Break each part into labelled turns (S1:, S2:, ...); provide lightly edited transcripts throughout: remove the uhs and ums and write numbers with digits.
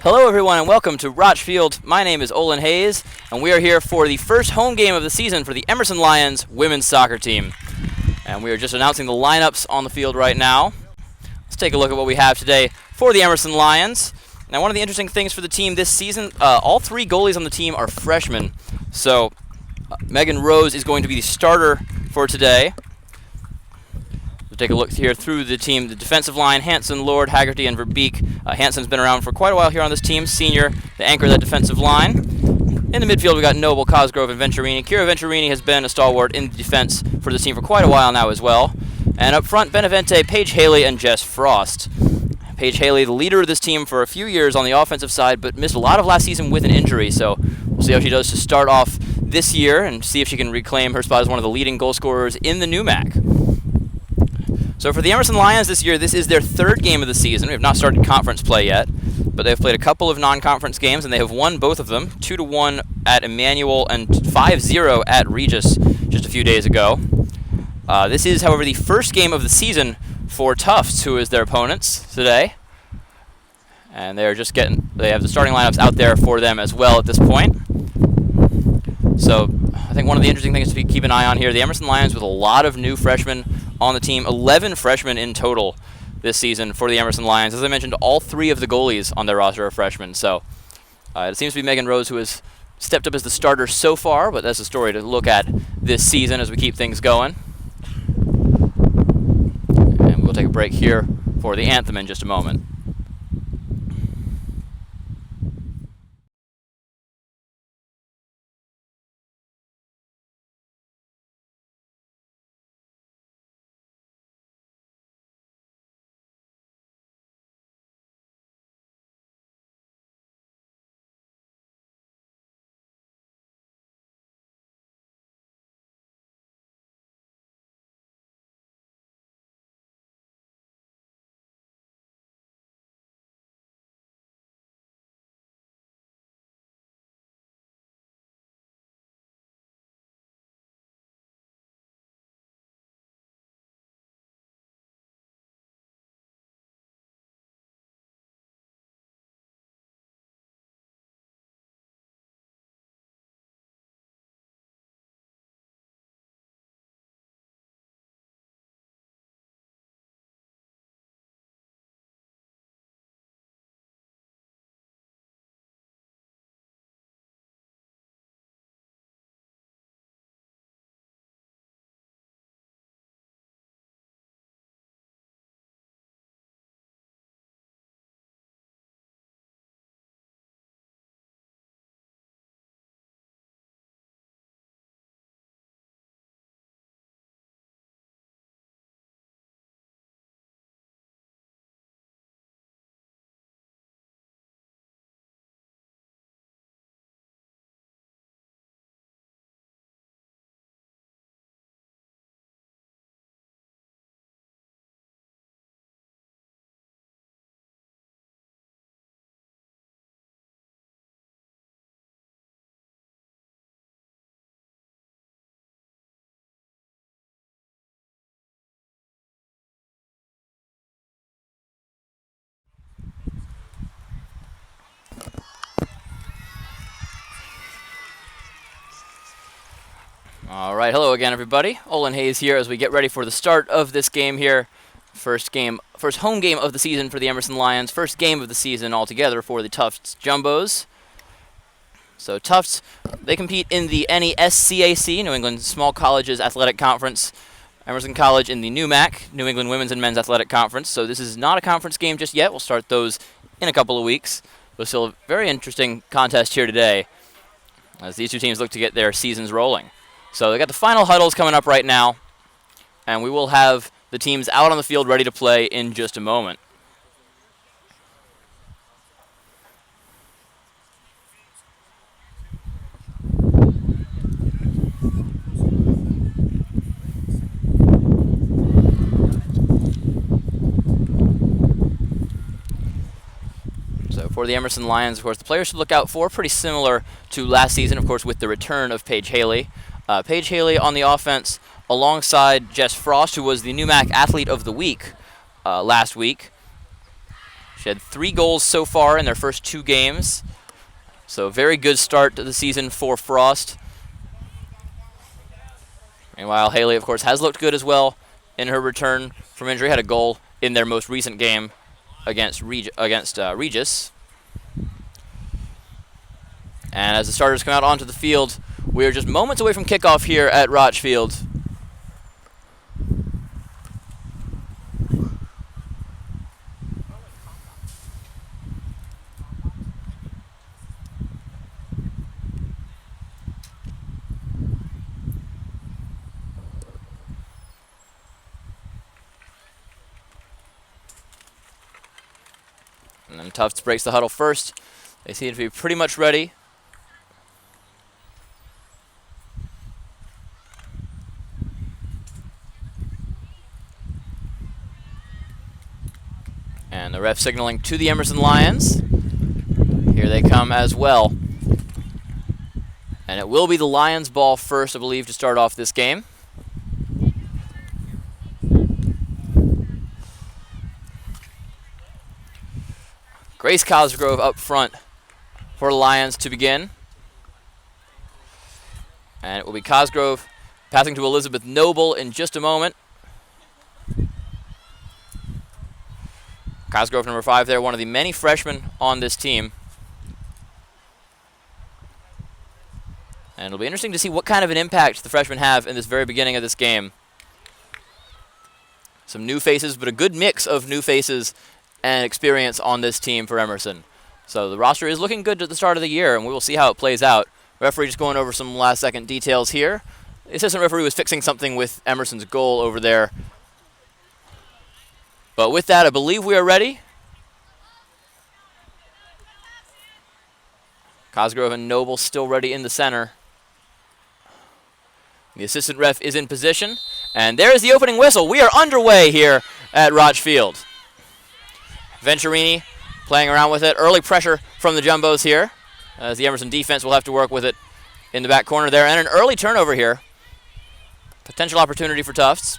S1: Hello everyone and welcome to Rotch Field. My name is Olin Hayes and we are here for the first home game of the season for the Emerson Lions Women's Soccer team. And we are just announcing the lineups on the field right now. Let's take a look at what we have today for the Emerson Lions. Now one of the interesting things for the team this season, all three goalies on the team are freshmen. So Megan Rose is going to be the starter for today. We'll take a look here through the team. The defensive line, Hanson, Lord, Haggerty, and Verbeek. Hanson's been around for quite a while here on this team, senior, the anchor of that defensive line. In the midfield, we got Noble, Cosgrove, and Venturini. Kira Venturini has been a stalwart in the defense for this team for quite a while now as well. And up front, Benavente, Paige Haley, and Jess Frost. Paige Haley, the leader of this team for a few years on the offensive side, but missed a lot of last season with an injury, so we'll see how she does to start off this year and see if she can reclaim her spot as one of the leading goal scorers in the NUMAC. So for the Emerson Lions this year, this is their third game of the season. We have not started conference play yet, but they've played a couple of non-conference games, and they have won both of them, 2-1 at Emmanuel and 5-0 at Regis just a few days ago. This is, however, the first game of the season for Tufts, who is their opponents today. And they have the starting lineups out there for them as well at this point. So I think one of the interesting things to keep an eye on here, the Emerson Lions with a lot of new freshmen on the team, 11 freshmen in total this season for the Emerson Lions. As I mentioned, all three of the goalies on their roster are freshmen. So it seems to be Megan Rose who has stepped up as the starter so far, but that's a story to look at this season as we keep things going. And we'll take a break here for the anthem in just a moment. All right, hello again, everybody. Olin Hayes here as we get ready for the start of this game here. First home game of the season for the Emerson Lions. First game of the season altogether for the Tufts Jumbos. So Tufts, they compete in the NESCAC, New England Small Colleges Athletic Conference. Emerson College in the NUMAC, New England Women's and Men's Athletic Conference. So this is not a conference game just yet. We'll start those in a couple of weeks. But still a very interesting contest here today as these two teams look to get their seasons rolling. So they got the final huddles coming up right now, and we will have the teams out on the field ready to play in just a moment. So for the Emerson Lions, of course, the players to look out for, pretty similar to last season, of course, with the return of Paige Haley. Paige Haley on the offense alongside Jess Frost, who was the NUMAC Athlete of the Week last week. She had 3 goals so far in their first 2 games. So a very good start to the season for Frost. Meanwhile, Haley, of course, has looked good as well in her return from injury. Had a goal in their most recent game against Regis. And as the starters come out onto the field, we are just moments away from kickoff here at Rotch Field. And then Tufts breaks the huddle first. They seem to be pretty much ready. And the ref signaling to the Emerson Lions. Here they come as well. And it will be the Lions' ball first, I believe, to start off this game. Grace Cosgrove up front for the Lions to begin. And it will be Cosgrove passing to Elizabeth Noble in just a moment. Cosgrove, number 5 there, one of the many freshmen on this team. And it'll be interesting to see what kind of an impact the freshmen have in this very beginning of this game. Some new faces, but a good mix of new faces and experience on this team for Emerson. So the roster is looking good at the start of the year, and we will see how it plays out. Referee just going over some last-second details here. The assistant referee was fixing something with Emerson's goal over there. But with that, I believe we are ready. Cosgrove and Noble still ready in the center. The assistant ref is in position. And there is the opening whistle. We are underway here at Rotch Field. Venturini playing around with it. Early pressure from the Jumbos here, as the Emerson defense will have to work with it in the back corner there. And an early turnover here. Potential opportunity for Tufts.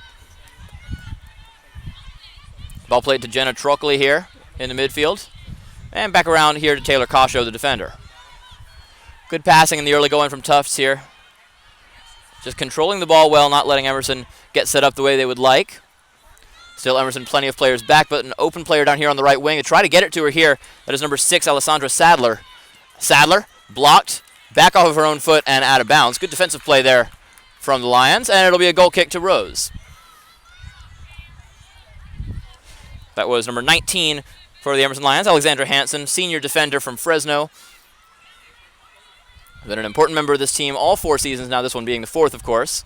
S1: Ball played to Jenna Trockley here in the midfield. And back around here to Taylor Kosho, the defender. Good passing in the early going from Tufts here. Just controlling the ball well, not letting Emerson get set up the way they would like. Still Emerson, plenty of players back, but an open player down here on the right wing. They try to get it to her here. That is number 6, Alessandra Sadler. Sadler blocked, back off of her own foot and out of bounds. Good defensive play there from the Lions, and it'll be a goal kick to Rose. That was number 19 for the Emerson Lions, Alexandra Hansen, senior defender from Fresno. Been an important member of this team all 4 seasons now, this one being the 4th, of course.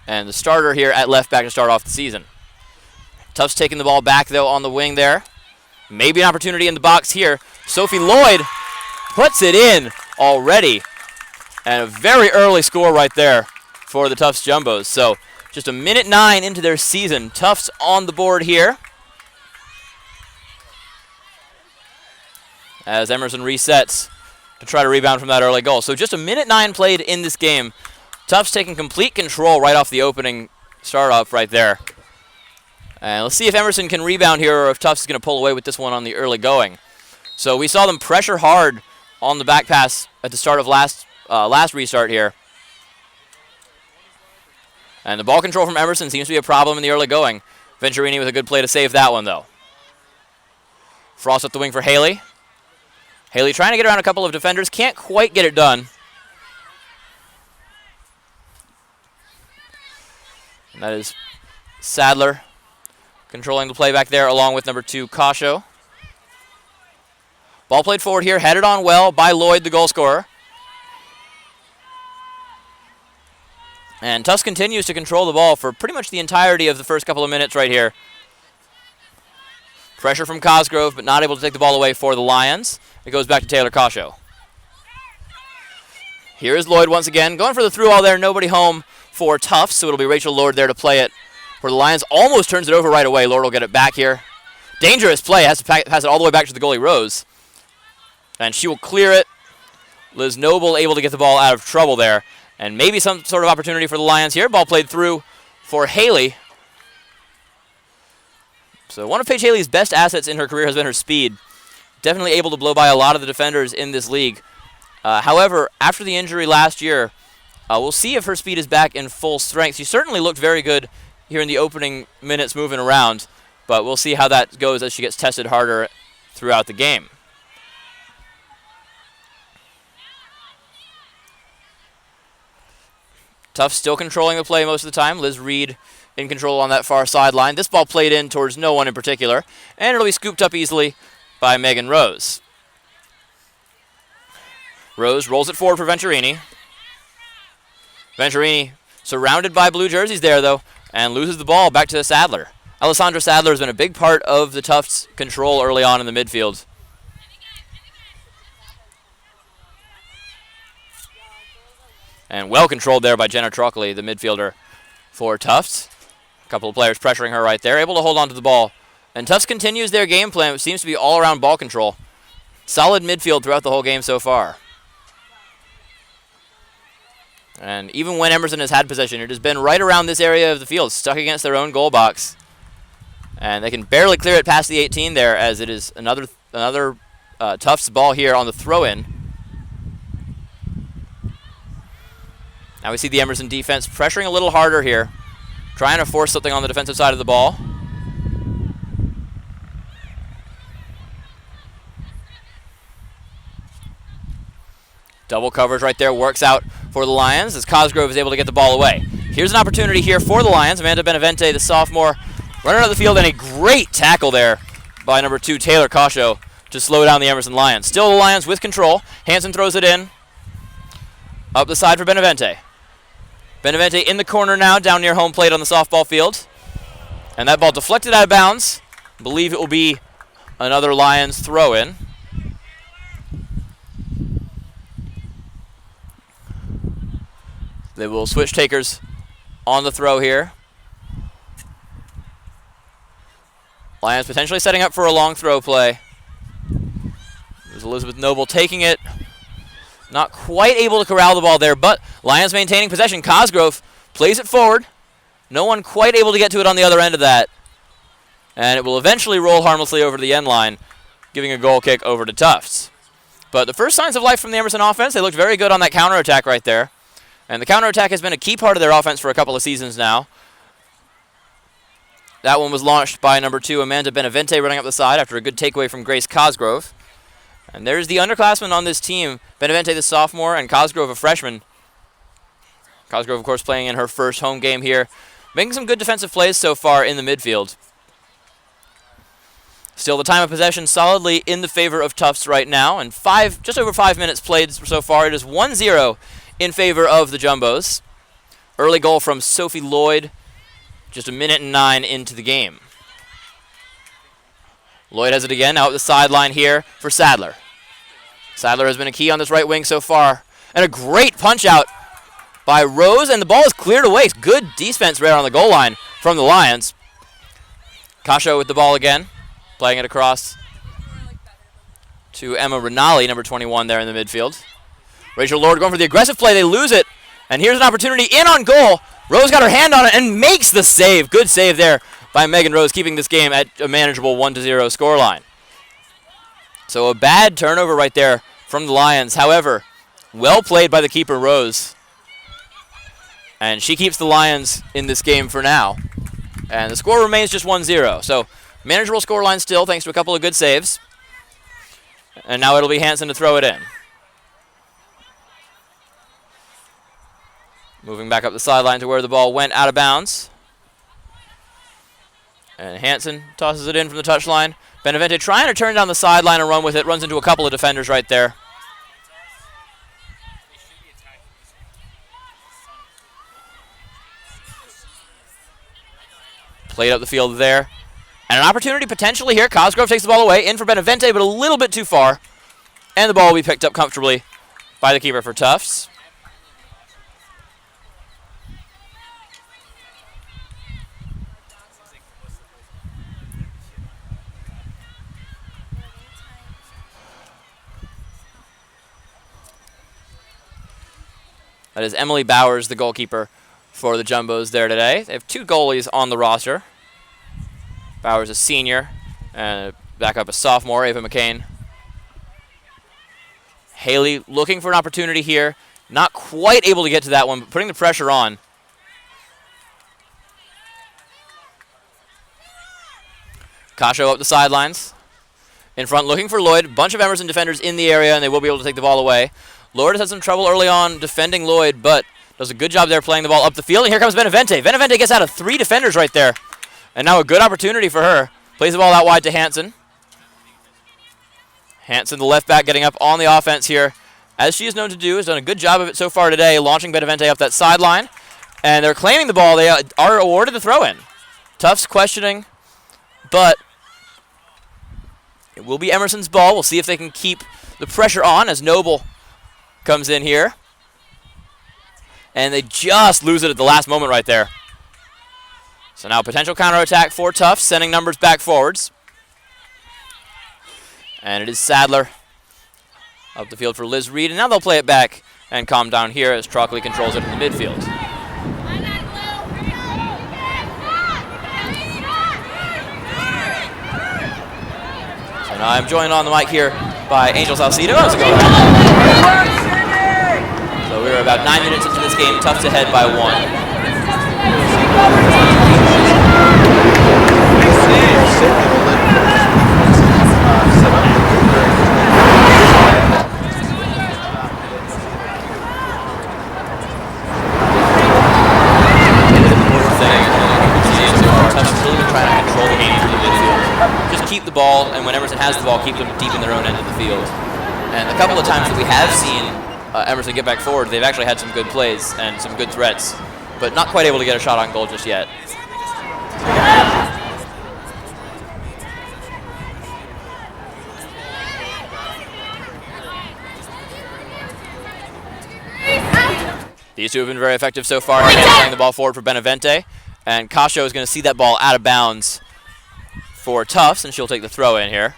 S1: And the starter here at left back to start off the season. Tufts taking the ball back, though, on the wing there. Maybe an opportunity in the box here. Sophie Lloyd puts it in already. And a very early score right there for the Tufts Jumbos. So just 1:09 into their season. Tufts on the board here. As Emerson resets to try to rebound from that early goal. So just 1:09 played in this game. Tufts taking complete control right off the opening start-off right there. And let's see if Emerson can rebound here or if Tufts is going to pull away with this one on the early going. So we saw them pressure hard on the back pass at the start of last restart here. And the ball control from Emerson seems to be a problem in the early going. Venturini with a good play to save that one, though. Frost up the wing for Haley. Haley trying to get around a couple of defenders. Can't quite get it done. And that is Sadler controlling the play back there along with number 2, Kosho. Ball played forward here, headed on well by Lloyd, the goal scorer. And Tufts continues to control the ball for pretty much the entirety of the first couple of minutes right here. Pressure from Cosgrove, but not able to take the ball away for the Lions. It goes back to Taylor Kosho. Here is Lloyd once again, going for the through all there, nobody home for Tufts, so it'll be Rachel Lord there to play it. Where the Lions almost turns it over right away. Lord will get it back here. Dangerous play, has to pass it all the way back to the goalie Rose. And she will clear it. Liz Noble able to get the ball out of trouble there. And maybe some sort of opportunity for the Lions here. Ball played through for Haley. So one of Paige Haley's best assets in her career has been her speed. Definitely able to blow by a lot of the defenders in this league. However, after the injury last year, we'll see if her speed is back in full strength. She certainly looked very good here in the opening minutes moving around, but we'll see how that goes as she gets tested harder throughout the game. Tufts still controlling the play most of the time. Liz Reed in control on that far sideline. This ball played in towards no one in particular, and it'll be scooped up easily by Megan Rose. Rose rolls it forward for Venturini. Venturini surrounded by blue jerseys there, though, and loses the ball back to Sadler. Alessandra Sadler has been a big part of the Tufts' control early on in the midfield. And well controlled there by Jenna Trockley, the midfielder for Tufts. A couple of players pressuring her right there, able to hold on to the ball. And Tufts continues their game plan, which seems to be all-around ball control. Solid midfield throughout the whole game so far. And even when Emerson has had possession, it has been right around this area of the field, stuck against their own goal box. And they can barely clear it past the 18 there, as it is another Tufts ball here on the throw-in. Now we see the Emerson defense pressuring a little harder here, trying to force something on the defensive side of the ball. Double coverage right there works out for the Lions as Cosgrove is able to get the ball away. Here's an opportunity here for the Lions. Amanda Benavente, the sophomore, running out of the field, and a great tackle there by number 2, Taylor Cosho, to slow down the Emerson Lions. Still the Lions with control. Hansen throws it in. Up the side for Benavente. Benavente in the corner now, down near home plate on the softball field. And that ball deflected out of bounds. I believe it will be another Lions throw-in. They will switch takers on the throw here. Lions potentially setting up for a long throw play. There's Elizabeth Noble taking it. Not quite able to corral the ball there, but Lions maintaining possession. Cosgrove plays it forward. No one quite able to get to it on the other end of that. And it will eventually roll harmlessly over to the end line, giving a goal kick over to Tufts. But the first signs of life from the Emerson offense, they looked very good on that counterattack right there. And the counterattack has been a key part of their offense for a couple of seasons now. That one was launched by number 2, Amanda Benavente, running up the side after a good takeaway from Grace Cosgrove. And there's the underclassmen on this team, Benavente, the sophomore, and Cosgrove, a freshman. Cosgrove, of course, playing in her first home game here, making some good defensive plays so far in the midfield. Still, the time of possession solidly in the favor of Tufts right now, and just over 5 minutes played so far. It is 1-0 in favor of the Jumbos. Early goal from Sophie Lloyd, just 1:09 into the game. Lloyd has it again, now at the sideline here for Sadler. Sadler has been a key on this right wing so far. And a great punch out by Rose, and the ball is cleared away. Good defense right on the goal line from the Lions. Kasho with the ball again, playing it across to Emma Rinaldi, number 21 there in the midfield. Rachel Lord going for the aggressive play. They lose it. And here's an opportunity in on goal. Rose got her hand on it and makes the save. Good save there by Megan Rose, keeping this game at a manageable 1-0 scoreline. So a bad turnover right there from the Lions. However, well played by the keeper, Rose. And she keeps the Lions in this game for now. And the score remains just 1-0. So manageable scoreline still, thanks to a couple of good saves. And now it'll be Hansen to throw it in. Moving back up the sideline to where the ball went out of bounds. And Hansen tosses it in from the touchline. Benavente trying to turn down the sideline and run with it. Runs into a couple of defenders right there. Played up the field there. And an opportunity potentially here. Cosgrove takes the ball away. In for Benavente, but a little bit too far. And the ball will be picked up comfortably by the keeper for Tufts. That is Emily Bowers, the goalkeeper for the Jumbos there today. They have 2 goalies on the roster. Bowers a senior, and back up a sophomore, Ava McCain. Haley looking for an opportunity here. Not quite able to get to that one, but putting the pressure on. Kasho up the sidelines. In front looking for Lloyd. Bunch of Emerson defenders in the area, and they will be able to take the ball away. Lloyd has had some trouble early on defending Lloyd, but does a good job there playing the ball up the field. And here comes Benavente. Benavente gets out of 3 defenders right there. And now a good opportunity for her. Plays the ball out wide to Hansen. Hansen, the left back, getting up on the offense here. As she is known to do, has done a good job of it so far today, launching Benavente up that sideline. And they're claiming the ball. They are awarded the throw-in. Tufts questioning, but it will be Emerson's ball. We'll see if they can keep the pressure on as Noble comes in here. And they just lose it at the last moment right there. So now potential counterattack for Tufts, sending numbers back forwards. And it is Sadler up the field for Liz Reed. And now they'll play it back and calm down here as Trockley controls it in the midfield. So now I'm joined on the mic here by Angel Salcido. How's it going? So we're about 9 minutes into this game. Tufts ahead by 1. Keep the ball, and when Emerson has the ball, keep them deep in their own end of the field. And a couple of times that we have seen Emerson get back forward, they've actually had some good plays and some good threats, but not quite able to get a shot on goal just yet. These two have been very effective so far, playing the ball forward for Benavente, and Kasho is going to see that ball out of bounds for Tufts, and she'll take the throw in here.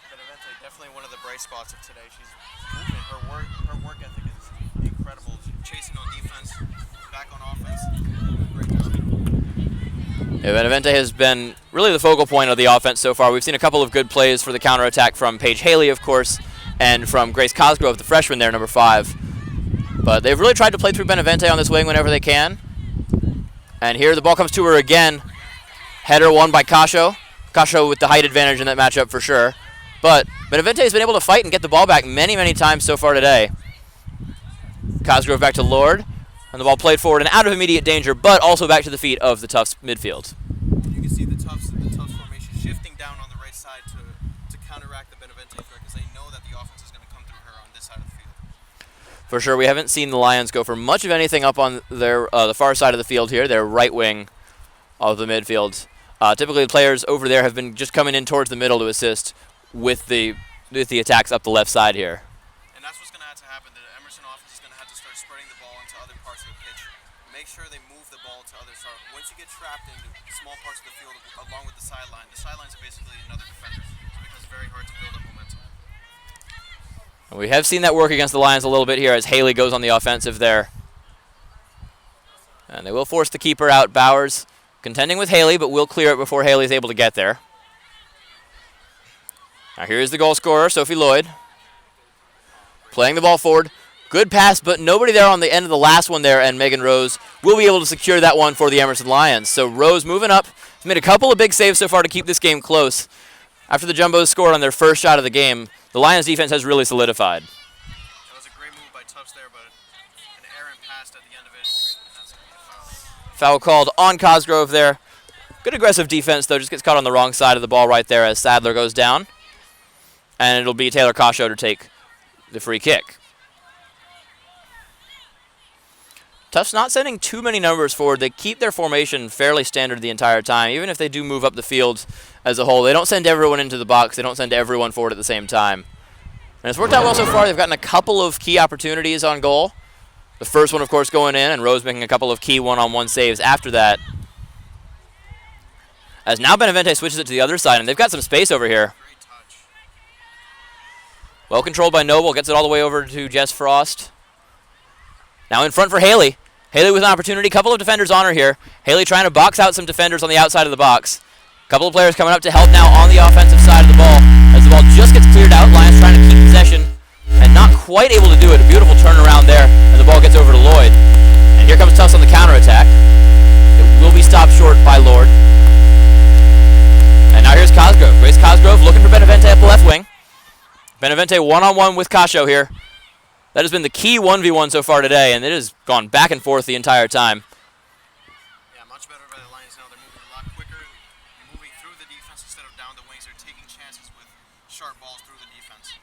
S2: Benavente, definitely one of the bright spots of today. She's moving. Her work ethic is incredible. Chasing on defense, back on offense. Great job.
S1: Yeah, Benavente has been really the focal point of the offense so far. We've seen a couple of good plays for the counterattack from Paige Haley, of course, and from Grace Cosgrove, the freshman there, number 5. But they've really tried to play through Benavente on this wing whenever they can. And here the ball comes to her again. Header won by Kasho. Kasho with the height advantage in that matchup for sure. But Benavente has been able to fight and get the ball back many, many times so far today. Cosgrove back to Lord. And the ball played forward and out of immediate danger, but also back to the feet of the Tufts midfield.
S2: You can see the Tufts formation shifting down on the right side to counteract the Benavente threat because they know that the offense is going to come through her on this side of the field.
S1: For sure, we haven't seen the Lions go for much of anything up on their the far side of the field here, their right wing of the midfield. Typically, the players over there have been just coming in towards the middle to assist with the attacks up the left side here.
S2: And that's what's going to have to happen. The Emerson offense is going to have to start spreading the ball into other parts of the pitch. Make sure they move the ball to other sides. Once you get trapped in small parts of the field along with the sidelines are basically another defender. So it becomes very hard to build up momentum.
S1: And we have seen that work against the Lions a little bit here as Haley goes on the offensive there. And they will force the keeper out. Bowers contending with Haley, but will clear it before Haley is able to get there. Now here's the goal scorer, Sophie Lloyd. Playing the ball forward. Good pass, but nobody there on the end of the last one there, and Megan Rose will be able to secure that one for the Emerson Lions. So Rose moving up. Has made a couple of big saves so far to keep this game close. After the Jumbos scored on their first shot of the game, the Lions defense has really solidified.
S2: That was a great move by Tufts there, but an errant pass at the end of it. That's going to be a foul.
S1: Foul called on Cosgrove there. Good aggressive defense, though. Just gets caught on the wrong side of the ball right there as Sadler goes down. And it'll be Taylor Kasho to take the free kick. Tufts not sending too many numbers forward. They keep their formation fairly standard the entire time. Even if they do move up the field as a whole, they don't send everyone into the box. They don't send everyone forward at the same time. And it's worked out well so far. They've gotten a couple of key opportunities on goal. The first one, of course, going in, and Rose making a couple of key one-on-one saves after that. As now Benavente switches it to the other side, and they've got some space over here.
S2: Great touch.
S1: Well controlled by Noble. Gets it all the way over to Jess Frost. Now in front for Haley. Haley with an opportunity. Couple of defenders on her here. Haley trying to box out some defenders on the outside of the box. Couple of players coming up to help now on the offensive side of the ball. As the ball just gets cleared out, Lions trying to keep possession and not quite able to do it. A beautiful turnaround there, and the ball gets over to Lloyd. And here comes Tufts on the counterattack. It will be stopped short by Lord. And now here's Cosgrove. Grace Cosgrove looking for Benevente at the left wing. Benevente one-on-one with Cascio here. That has been the key 1v1 so far today, and it has gone back and forth the entire time.
S2: Yeah, much better by the Lions now. They're moving a lot quicker, moving through the defense instead of down the wings. They're taking chances with sharp balls through the defense.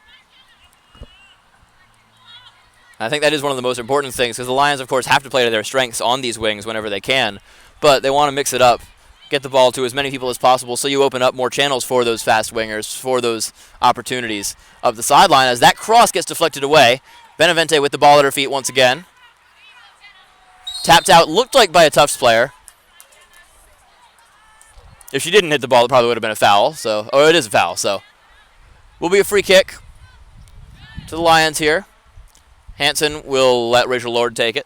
S1: I think that is one of the most important things, because the Lions, of course, have to play to their strengths on these wings whenever they can, but they want to mix it up, get the ball to as many people as possible, so you open up more channels for those fast wingers, for those opportunities up the sideline. As that cross gets deflected away, Benevente with the ball at her feet once again. Tapped out, looked like by a Tufts player. If she didn't hit the ball, it probably would have been a foul. So, it is a foul. So, will be a free kick to the Lions here. Hanson will let Rachel Lord take it.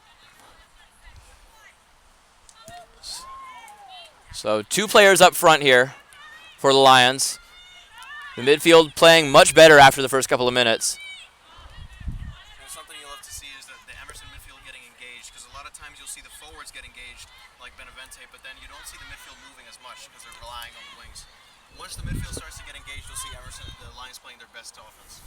S1: So, 2 players up front here for the Lions. The midfield playing much better after the first couple of minutes.
S2: Get engaged like Benevente, but then you don't see the midfield moving as much because they're relying on the wings. Once the midfield starts to get engaged, you'll see Emerson, the Lions playing their best offense.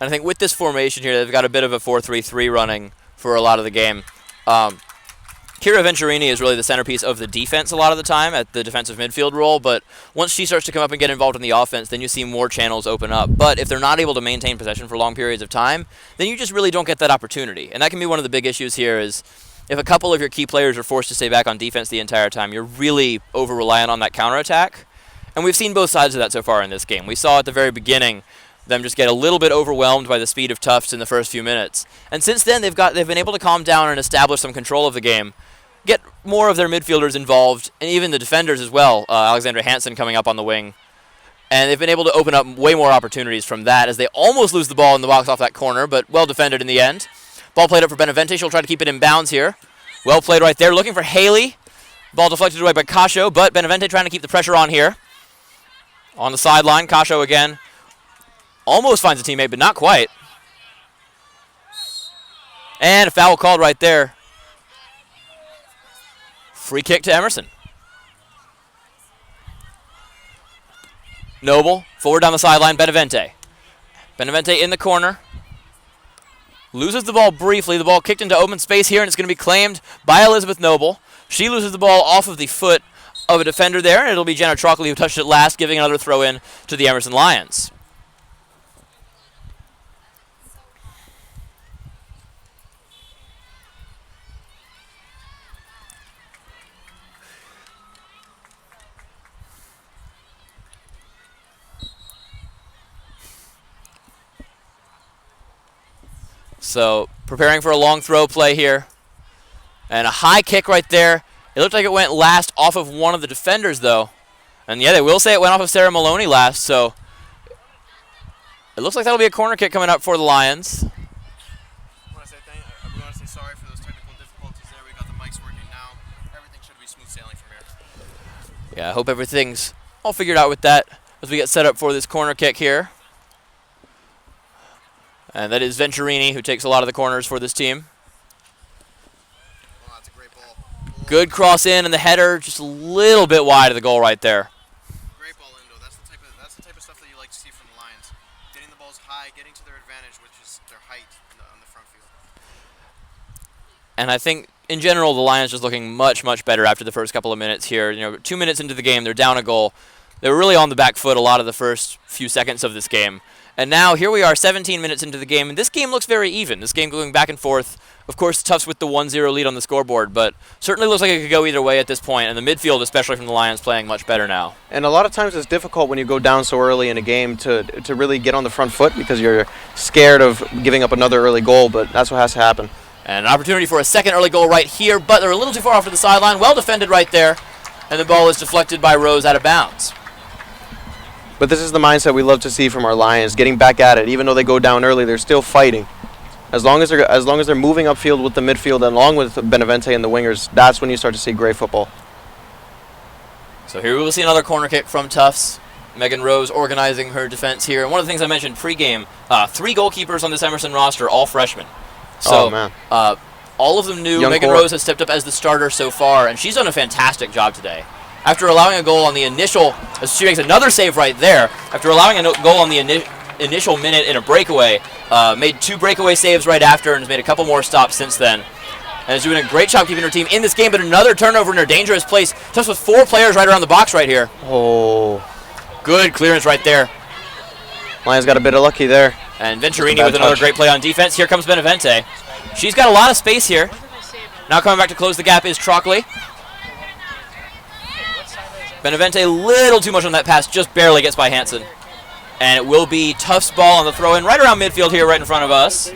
S1: And I think with this formation here, they've got a bit of a 4-3-3 running for a lot of the game. Kira Venturini is really the centerpiece of the defense a lot of the time at the defensive midfield role, but once she starts to come up and get involved in the offense, then you see more channels open up. But if they're not able to maintain possession for long periods of time, then you just really don't get that opportunity. And that can be one of the big issues here is if a couple of your key players are forced to stay back on defense the entire time, you're really over-reliant on that counterattack. And we've seen both sides of that so far in this game. We saw at the very beginning them just get a little bit overwhelmed by the speed of Tufts in the first few minutes. And since then, they've been able to calm down and establish some control of the game, get more of their midfielders involved, and even the defenders as well. Alexandra Hansen coming up on the wing. And they've been able to open up way more opportunities from that as they almost lose the ball in the box off that corner, but well defended in the end. Ball played up for Benevente. She'll try to keep it in bounds here. Well played right there. Looking for Haley. Ball deflected away by Cascio, but Benevente trying to keep the pressure on here. On the sideline, Cascio again. Almost finds a teammate, but not quite. And a foul called right there. Free kick to Emerson. Noble, forward down the sideline, Benevente. Benevente in the corner. Loses the ball briefly. The ball kicked into open space here, and it's going to be claimed by Elizabeth Noble. She loses the ball off of the foot of a defender there, and it'll be Jenna Trockley who touched it last, giving another throw in to the Emerson Lions. So preparing for a long throw play here. And a high kick right there. It looked like it went last off of one of the defenders, though. And yeah, they will say it went off of Sarah Maloney last, so it looks like that'll be a corner kick coming up for the Lions.
S2: I want to say sorry for those technical difficulties there. We got the mics working now. Everything should be smooth sailing from here.
S1: Yeah, I hope everything's all figured out with that as we get set up for this corner kick here. And that is Venturini, who takes a lot of the corners for this team.
S2: Oh, that's a great ball.
S1: Good cross in, and the header just a little bit wide of the goal right there.
S2: Great ball, Indo. That's the type of stuff that you like to see from the Lions. Getting the balls high, getting to their advantage, which is their height on the front field.
S1: And I think, in general, the Lions just looking much, much better after the first couple of minutes here. 2 minutes into the game, they're down a goal. They were really on the back foot a lot of the first few seconds of this game. And now here we are 17 minutes into the game, and this game looks very even. This game going back and forth. Of course, Tufts with the 1-0 lead on the scoreboard, but certainly looks like it could go either way at this point, and the midfield, especially from the Lions, playing much better now.
S3: And a lot of times it's difficult when you go down so early in a game to really get on the front foot because you're scared of giving up another early goal, but that's what has to happen.
S1: And an opportunity for a second early goal right here, but they're a little too far off to the sideline. Well defended right there, and the ball is deflected by Rose out of bounds.
S3: But this is the mindset we love to see from our Lions, getting back at it. Even though they go down early, they're still fighting. As long as they're moving upfield with the midfield and along with Benavente and the wingers, that's when you start to see great football.
S1: So here we will see another corner kick from Tufts. Megan Rose organizing her defense here. And one of the things I mentioned pregame, 3 goalkeepers on this Emerson roster, all freshmen. So,
S3: man.
S1: All of them new.
S3: Young
S1: Megan
S3: core.
S1: Rose has stepped up as the starter so far, and she's done a fantastic job today. After allowing a goal on the initial, she makes another save right there. After allowing a goal on the initial minute in a breakaway, made 2 breakaway saves right after and has made a couple more stops since then. And is doing a great job keeping her team in this game, but another turnover in a dangerous place. Just with 4 players right around the box right here.
S3: Oh.
S1: Good clearance right there.
S3: Lions got a bit of lucky there.
S1: And Venturini with another great play on defense. Here comes Benavente. She's got a lot of space here. Now coming back to close the gap is Trockley. Benavente a little too much on that pass, just barely gets by Hansen. And it will be Tufts' ball on the throw-in right around midfield here, right in front of us.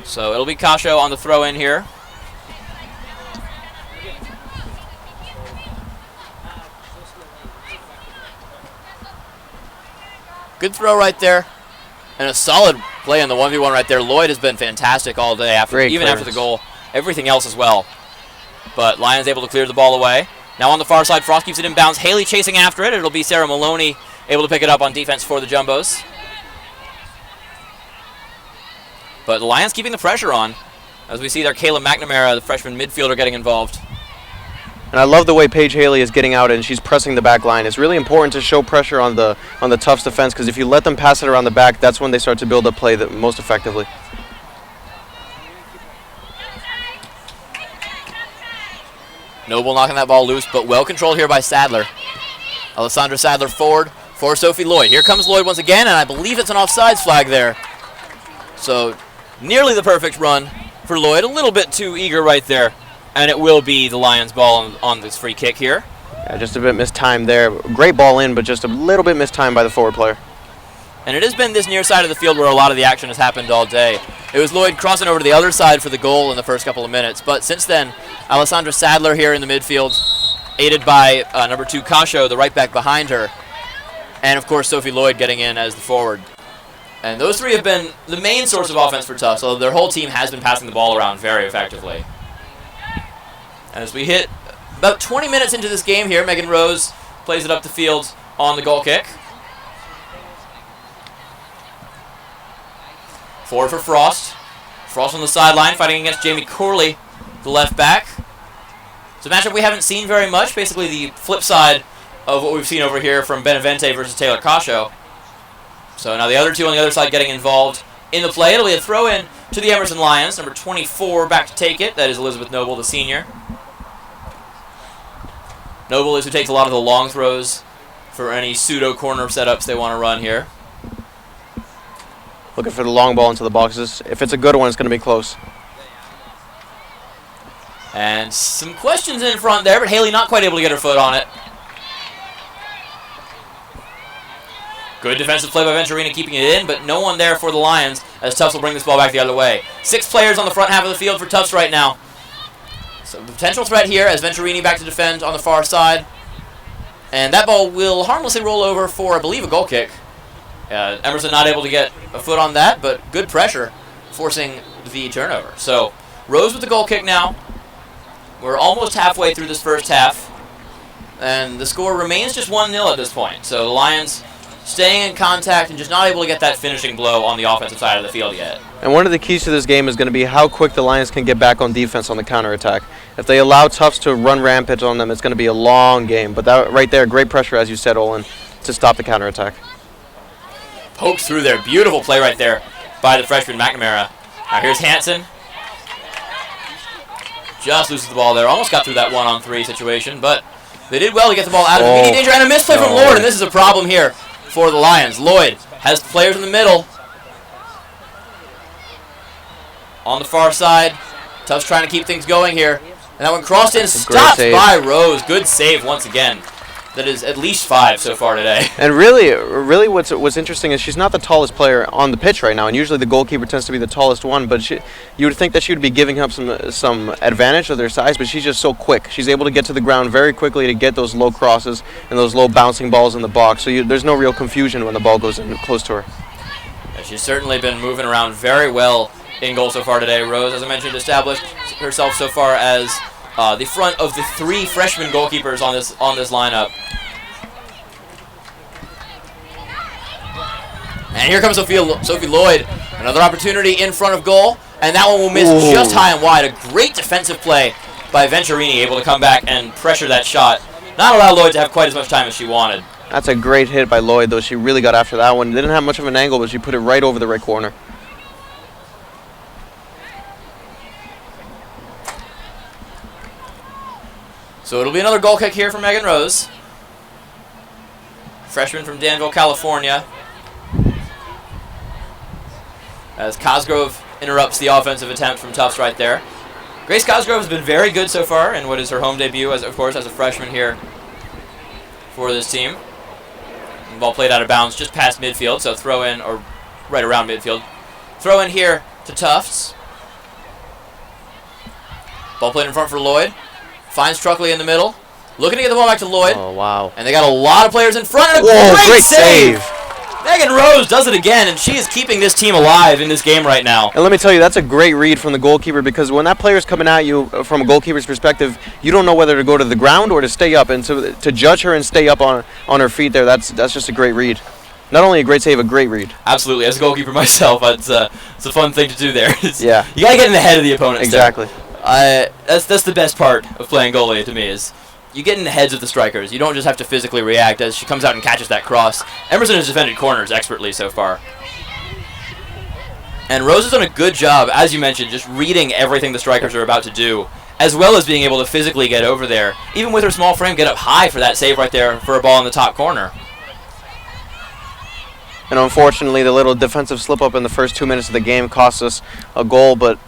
S1: So it'll be Kasho on the throw-in here. Good throw right there. And a solid play on the 1v1 right there. Lloyd has been fantastic all day, even after the goal. Everything else as well. But Lions able to clear the ball away. Now on the far side, Frost keeps it in bounds. Haley chasing after it. It'll be Sarah Maloney able to pick it up on defense for the Jumbos. But the Lions keeping the pressure on. As we see there, Kayla McNamara, the freshman midfielder, getting involved.
S3: And I love the way Paige Haley is getting out and she's pressing the back line. It's really important to show pressure on the Tufts defense, because if you let them pass it around the back, that's when they start to build up play most effectively.
S1: Noble knocking that ball loose, but well controlled here by Sadler. Alessandra Sadler forward for Sophie Lloyd. Here comes Lloyd once again, and I believe it's an offsides flag there. So nearly the perfect run for Lloyd. A little bit too eager right there. And it will be the Lions ball on this free kick here.
S3: Yeah, just a bit mistimed there. Great ball in, but just a little bit mistimed by the forward player.
S1: And it has been this near side of the field where a lot of the action has happened all day. It was Lloyd crossing over to the other side for the goal in the first couple of minutes. But since then, Alessandra Sadler here in the midfield, aided by number 2 Kasho, the right back behind her. And, of course, Sophie Lloyd getting in as the forward. And those 3 have been the main source of offense for Tufts, although their whole team has been passing the ball around very effectively. As we hit about 20 minutes into this game here, Megan Rose plays it up the field on the goal kick. Forward for Frost. Frost on the sideline fighting against Jamie Corley, the left back. It's a matchup we haven't seen very much, basically the flip side of what we've seen over here from Benavente versus Taylor Kasho. So now the other 2 on the other side getting involved in the play. It'll be a throw-in to the Emerson Lions. Number 24 back to take it. That is Elizabeth Noble, the senior. Noble is who takes a lot of the long throws for any pseudo corner setups they want to run here.
S3: Looking for the long ball into the boxes. If it's a good one, it's going to be close.
S1: And some questions in front there, but Haley not quite able to get her foot on it. Good defensive play by Venturina keeping it in, but no one there for the Lions as Tufts will bring this ball back the other way. 6 players on the front half of the field for Tufts right now. So the potential threat here as Venturini back to defend on the far side. And that ball will harmlessly roll over for, I believe, a goal kick. Emerson not able to get a foot on that, but good pressure forcing the turnover. So Rose with the goal kick now. We're almost halfway through this first half. And the score remains just 1-0 at this point. So the Lions staying in contact and just not able to get that finishing blow on the offensive side of the field yet.
S3: And one of the keys to this game is going to be how quick the Lions can get back on defense on the counterattack. If they allow Tufts to run rampage on them, it's going to be a long game. But that right there, great pressure, as you said, Olin, to stop the counterattack.
S1: Pokes through there. Beautiful play right there by the freshman McNamara. Now here's Hansen. Just loses the ball there. Almost got through that 1-on-3 situation, but they did well to get the ball out of immediate danger. And a misplay from Lord, and this is a problem here for the Lions. Lloyd has players in the middle. On the far side, Tufts trying to keep things going here. And that one crossed in, stopped by Rose. Good save once again that is at least 5 so far today.
S3: And really, what's interesting is she's not the tallest player on the pitch right now, and usually the goalkeeper tends to be the tallest one. But you would think that she would be giving up some advantage of their size, but she's just so quick. She's able to get to the ground very quickly to get those low crosses and those low bouncing balls in the box. So there's no real confusion when the ball goes in close to her.
S1: Yeah, she's certainly been moving around very well in goal so far today. Rose, as I mentioned, established herself so far as the front of the 3 freshman goalkeepers on this lineup. And here comes Sophie Lloyd. Another opportunity in front of goal, and that one will miss just high and wide. A great defensive play by Venturini, able to come back and pressure that shot. Not allow Lloyd to have quite as much time as she wanted.
S3: That's a great hit by Lloyd, though. She really got after that one. Didn't have much of an angle, but she put it right over the right corner.
S1: So it'll be another goal kick here for Megan Rose. Freshman from Danville, California. As Cosgrove interrupts the offensive attempt from Tufts right there. Grace Cosgrove has been very good so far in what is her home debut, as a freshman here for this team. And ball played out of bounds just past midfield, so throw in, or right around midfield. Throw in here to Tufts. Ball played in front for Lloyd. Finds Truckley in the middle. Looking to get the ball back to Lloyd.
S3: Oh, wow.
S1: And they got a lot of players in front. And great save! Megan Rose does it again, and she is keeping this team alive in this game right now.
S3: And let me tell you, that's a great read from the goalkeeper, because when that player's coming at you from a goalkeeper's perspective, you don't know whether to go to the ground or to stay up. And so to judge her and stay up on her feet there, that's just a great read. Not only a great save, a great read.
S1: Absolutely. As a goalkeeper myself, it's a fun thing to do there.
S3: Yeah.
S1: You got to get in the head of the opponent.
S3: Exactly.
S1: That's the best part of playing goalie to me, is you get in the heads of the strikers. You don't just have to physically react as she comes out and catches that cross. Emerson has defended corners expertly so far. And Rose has done a good job, as you mentioned, just reading everything the strikers are about to do, as well as being able to physically get over there. Even with her small frame, get up high for that save right there for a ball in the top corner.
S3: And unfortunately, the little defensive slip-up in the first 2 minutes of the game cost us a goal, but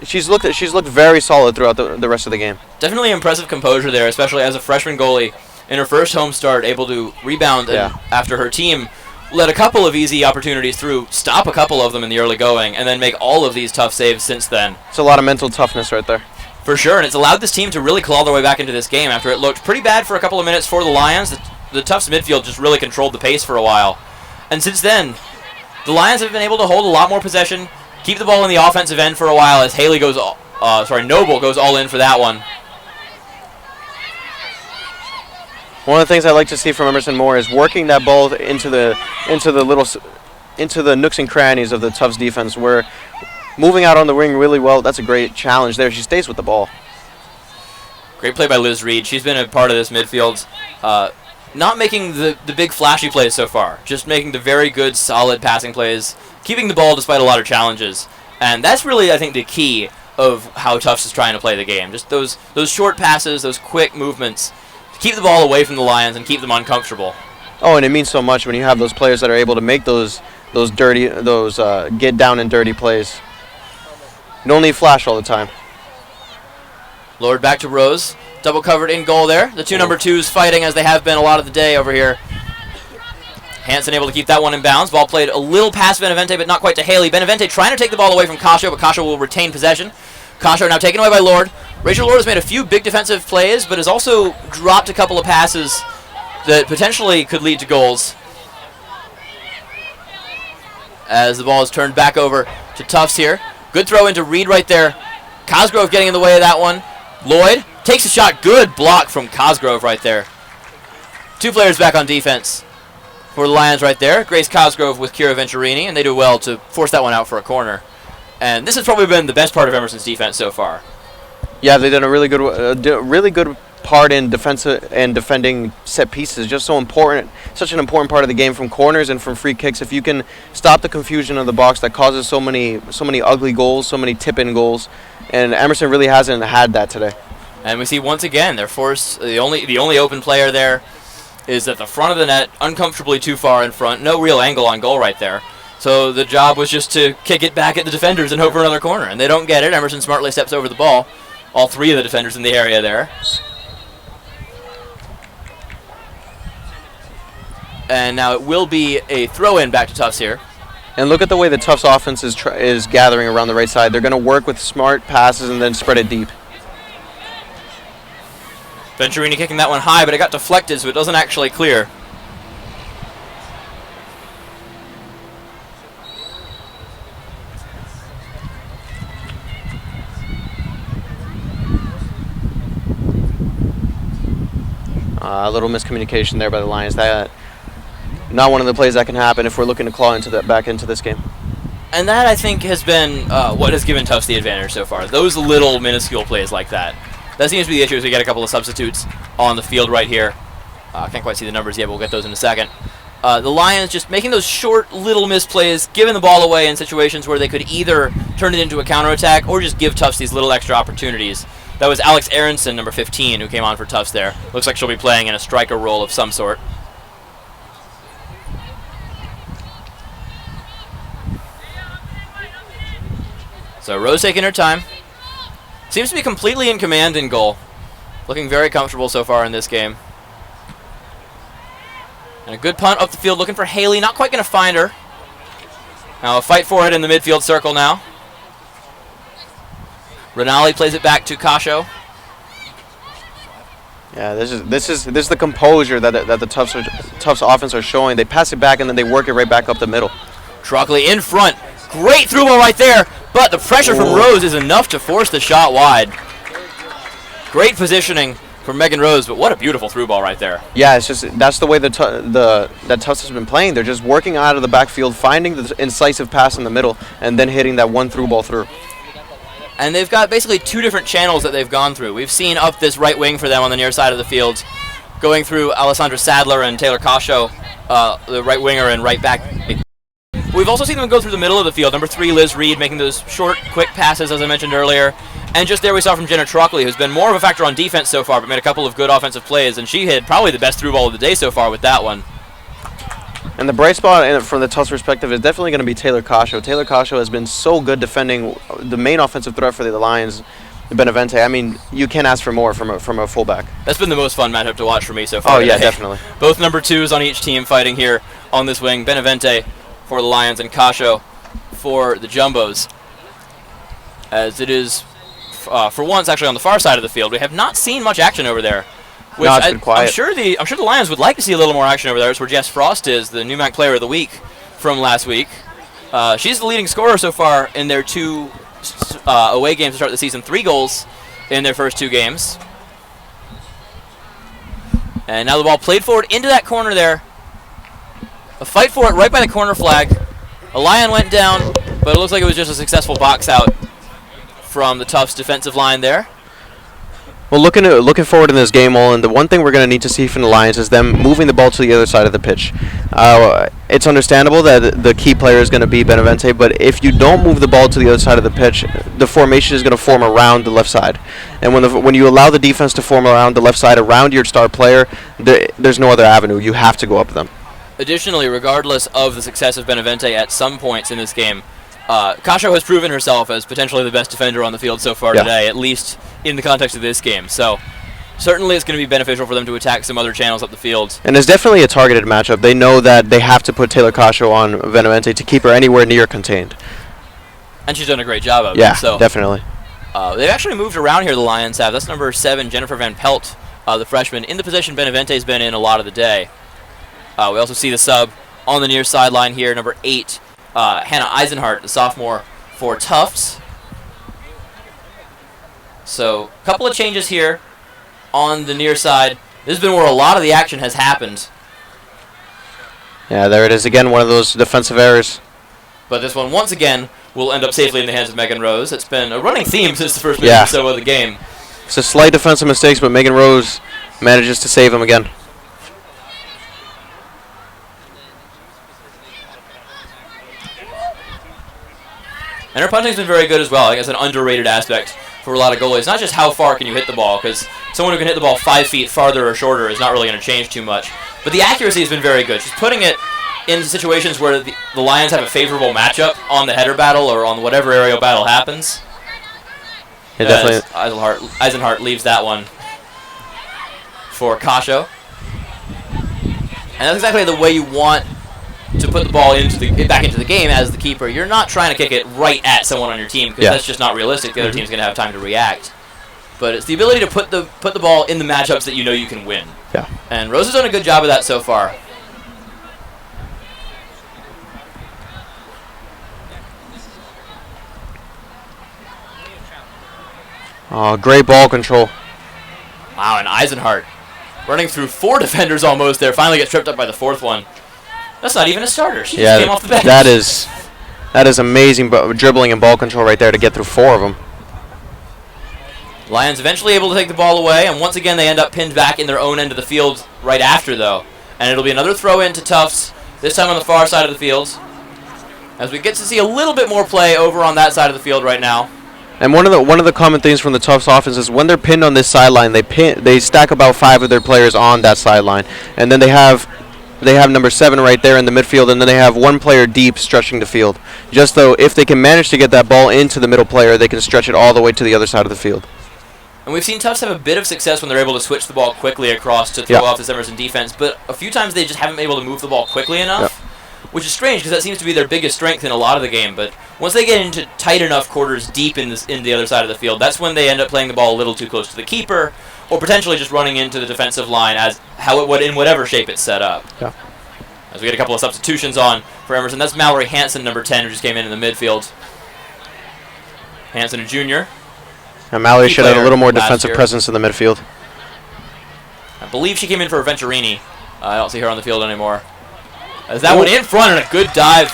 S3: she's looked very solid throughout the rest of the game.
S1: Definitely impressive composure there, especially as a freshman goalie in her first home start, able to rebound after her team let a couple of easy opportunities through, stop a couple of them in the early going, and then make all of these tough saves since then.
S3: It's a lot of mental toughness right there.
S1: For sure, and it's allowed this team to really claw their way back into this game after it looked pretty bad for a couple of minutes for the Lions. The Tufts midfield just really controlled the pace for a while. And since then, the Lions have been able to hold a lot more possession, keep the ball in the offensive end for a while as Noble goes all in for that one.
S3: One of the things I like to see from Emerson more is working that ball into the nooks and crannies of the Tufts defense. Where moving out on the wing really well. That's a great challenge there. She stays with the ball.
S1: Great play by Liz Reed. She's been a part of this midfield. Not making the big flashy plays so far, just making the very good, solid passing plays, keeping the ball despite a lot of challenges. And that's really, I think, the key of how Tufts is trying to play the game. Just those short passes, those quick movements, to keep the ball away from the Lions and keep them uncomfortable.
S3: Oh, and it means so much when you have those players that are able to make those get down and dirty plays. You don't need flash all the time.
S1: Lord back to Rose. Double covered in goal there. The two number 2s fighting as they have been a lot of the day over here. Hansen able to keep that one in bounds. Ball played a little past Benevente, but not quite to Haley. Benevente trying to take the ball away from Kasho, but Kasho will retain possession. Kasho now taken away by Lord. Rachel Lord has made a few big defensive plays, but has also dropped a couple of passes that potentially could lead to goals. As the ball is turned back over to Tufts here. Good throw into Reed right there. Cosgrove getting in the way of that one. Lloyd takes a shot. Good block from Cosgrove right there. 2 players back on defense for the Lions right there. Grace Cosgrove with Kira Venturini, and they do well to force that one out for a corner. And this has probably been the best part of Emerson's defense so far.
S3: Yeah, they've done a really good part in defending set pieces. Just so important, such an important part of the game from corners and from free kicks. If you can stop the confusion of the box that causes so many ugly goals, so many tip-in goals, and Emerson really hasn't had that today. And
S1: we see once again they're forced. The only open player there is at the front of the net, uncomfortably too far in front. No real angle on goal right there. So the job was just to kick it back at the defenders and hope for another corner. And they don't get it. Emerson smartly steps over the ball. All 3 of the defenders in the area there. And now it will be a throw-in back to Tufts here.
S3: And look at the way the Tufts offense is gathering around the right side. They're going to work with smart passes and then spread it deep.
S1: Venturini kicking that one high, but it got deflected, so it doesn't actually clear.
S3: A little miscommunication there by the Lions. That not one of the plays that can happen if we're looking to claw back into this game.
S1: And that, I think, has been what has given Tufts the advantage so far. Those little minuscule plays like that. That seems to be the issue as we get a couple of substitutes on the field right here. Can't quite see the numbers yet, but we'll get those in a second. The Lions just making those short little misplays, giving the ball away in situations where they could either turn it into a counterattack or just give Tufts these little extra opportunities. That was Alex Aronson, number 15, who came on for Tufts there. Looks like she'll be playing in a striker role of some sort. So Rose taking her time. Seems to be completely in command in goal. Looking very comfortable so far in this game. And a good punt up the field, looking for Haley. Not quite going to find her. Now a fight for it in the midfield circle now. Rinaldi plays it back to Cascio.
S3: Yeah, this is the composure that the Tufts offense are showing. They pass it back and then they work it right back up the middle.
S1: Truckley in front. Great through ball right there, but the pressure from Rose is enough to force the shot wide. Great positioning from Megan Rose, but what a beautiful through ball right there.
S3: Yeah, it's just that's the way that Tufts has been playing. They're just working out of the backfield, finding the incisive pass in the middle, and then hitting that one through ball through.
S1: And they've got basically two different channels that they've gone through. We've seen up this right wing for them on the near side of the field, going through Alessandra Sadler and Taylor Cascio, the right winger and right back. We've also seen them go through the middle of the field. Number 3, Liz Reed, making those short, quick passes, as I mentioned earlier. And just there we saw from Jenna Truckley, who's been more of a factor on defense so far, but made a couple of good offensive plays, and she hit probably the best through ball of the day so far with that one.
S3: And the bright spot from the Tufts perspective is definitely going to be Taylor Cascio. Taylor Cascio has been so good defending the main offensive threat for the Lions, Benevente. I mean, you can't ask for more from a fullback.
S1: That's been the most fun matchup to watch for me so far.
S3: Oh, yeah,
S1: today.
S3: definitely.
S1: Both number 2s on each team fighting here on this wing. Benevente for the Lions and Cascio for the Jumbos. As it is, for once, actually on the far side of the field, we have not seen much action over there. Which
S3: no, it's been quiet.
S1: I'm sure the Lions would like to see a little more action over there. It's where Jess Frost is, the NUMAC Player of the Week from last week. She's the leading scorer so far in their 2 away games to start the season. 3 goals in their first 2 games. And now the ball played forward into that corner there. A fight for it right by the corner flag. A Lion went down, but it looks like it was just a successful box out from the Tufts defensive line there.
S3: Well, looking forward in this game, Olin, the one thing we're going to need to see from the Lions is them moving the ball to the other side of the pitch. It's understandable that the key player is going to be Benevente, but if you don't move the ball to the other side of the pitch, the formation is going to form around the left side. And when you allow the defense to form around the left side, around your star player, there's no other avenue. You have to go up them.
S1: Additionally, regardless of the success of Benevente at some points in this game, Cascio has proven herself as potentially the best defender on the field so far today, at least in the context of this game. So certainly it's going to be beneficial for them to attack some other channels up the field.
S3: And it's definitely a targeted matchup. They know that they have to put Taylor Cascio on Benevente to keep her anywhere near contained.
S1: And she's done a great job of
S3: it.
S1: So.
S3: Yeah, definitely.
S1: They've actually moved around here, the Lions have. That's number 7, Jennifer Van Pelt, the freshman, in the position Benevente's been in a lot of the day. We also see the sub on the near sideline here, number 8, Hannah Eisenhart, the sophomore for Tufts. So, a couple of changes here on the near side. This has been where a lot of the action has happened.
S3: Yeah, there it is again, one of those defensive errors.
S1: But this one, once again, will end up safely in the hands of Megan Rose. It's been a running theme since the first minute or so of the game.
S3: It's a slight defensive mistakes, but Megan Rose manages to save him again.
S1: And her punting's been very good as well. I think it's an underrated aspect for a lot of goalies. Not just how far can you hit the ball, because someone who can hit the ball 5 feet farther or shorter is not really going to change too much. But the accuracy has been very good. She's putting it into situations where the Lions have a favorable matchup on the header battle or on whatever aerial battle happens.
S3: Yeah, definitely.
S1: Eisenhart leaves that one for Cascio. And that's exactly the way you want to put the ball back into the game as the keeper. You're not trying to kick it right at someone on your team because that's just not realistic. The other team's going to have time to react. But it's the ability to put the ball in the matchups that you know you can win.
S3: Yeah.
S1: And Rose has done a good job of that so far.
S3: Oh, great ball control.
S1: Wow, and Eisenhart running through 4 defenders almost there. Finally gets tripped up by the 4th one. That's not even a starter. She just came off the bench.
S3: That is amazing dribbling and ball control right there to get through 4 of them.
S1: Lions eventually able to take the ball away, and once again they end up pinned back in their own end of the field right after, though. And it'll be another throw in to Tufts, this time on the far side of the field, as we get to see a little bit more play over on that side of the field right now.
S3: And one of the common things from the Tufts offense is when they're pinned on this sideline, they stack about 5 of their players on that sideline, and then they have number 7 right there in the midfield, and then they have 1 player deep stretching the field. Just though if they can manage to get that ball into the middle player, they can stretch it all the way to the other side of the field.
S1: And we've seen Tufts have a bit of success when they're able to switch the ball quickly across to throw off this Emerson defense, but a few times they just haven't been able to move the ball quickly enough, which is strange because that seems to be their biggest strength in a lot of the game. But once they get into tight enough quarters deep in the other side of the field, that's when they end up playing the ball a little too close to the keeper, or potentially just running into the defensive line as how it would in whatever shape it's set up.
S3: Yeah.
S1: As we get a couple of substitutions on for Emerson. That's Mallory Hansen, number 10, who just came in the midfield. Hansen, a junior.
S3: And Mallory should have a little more defensive presence in the midfield.
S1: I believe she came in for Venturini. I don't see her on the field anymore. As that one in front and a good dive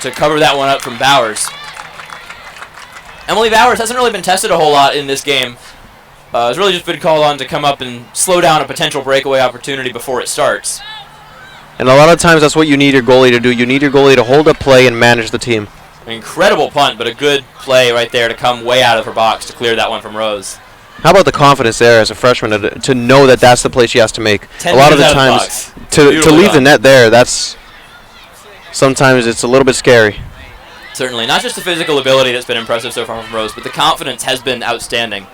S1: to cover that one up from Bowers. Emily Bowers hasn't really been tested a whole lot in this game. Has really just been called on to come up and slow down a potential breakaway opportunity before it starts.
S3: And a lot of times that's what you need your goalie to do. You need your goalie to hold up play and manage the team.
S1: An incredible punt, but a good play right there to come way out of her box to clear that one from Rose.
S3: How about the confidence there as a freshman to know that that's the play she has to make? A lot of the times to leave the net there, that's sometimes it's a little bit scary.
S1: Certainly, not just the physical ability that's been impressive so far from Rose, but the confidence has been outstanding.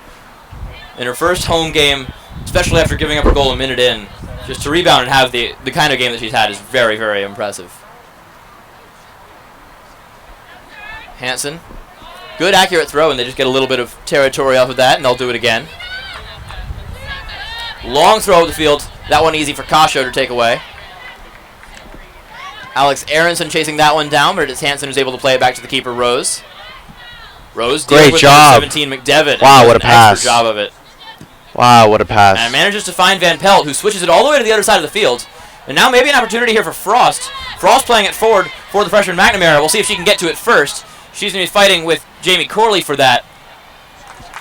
S1: In her first home game, especially after giving up her goal a minute in, just to rebound and have the kind of game that she's had is very, very impressive. Hansen, good accurate throw, and they just get a little bit of territory off of that, and they'll do it again. Long throw of the field, that one easy for Kasho to take away. Alex Aronson chasing that one down, but it's Hansen who's able to play it back to the keeper, Rose. Rose deals with number 17, McDevitt.
S3: Wow, what a pass.
S1: Excellent job of it.
S3: Wow, what a pass.
S1: And manages to find Van Pelt, who switches it all the way to the other side of the field. And now maybe an opportunity here for Frost. Frost playing it forward for the freshman McNamara. We'll see if she can get to it first. She's going to be fighting with Jamie Corley for that.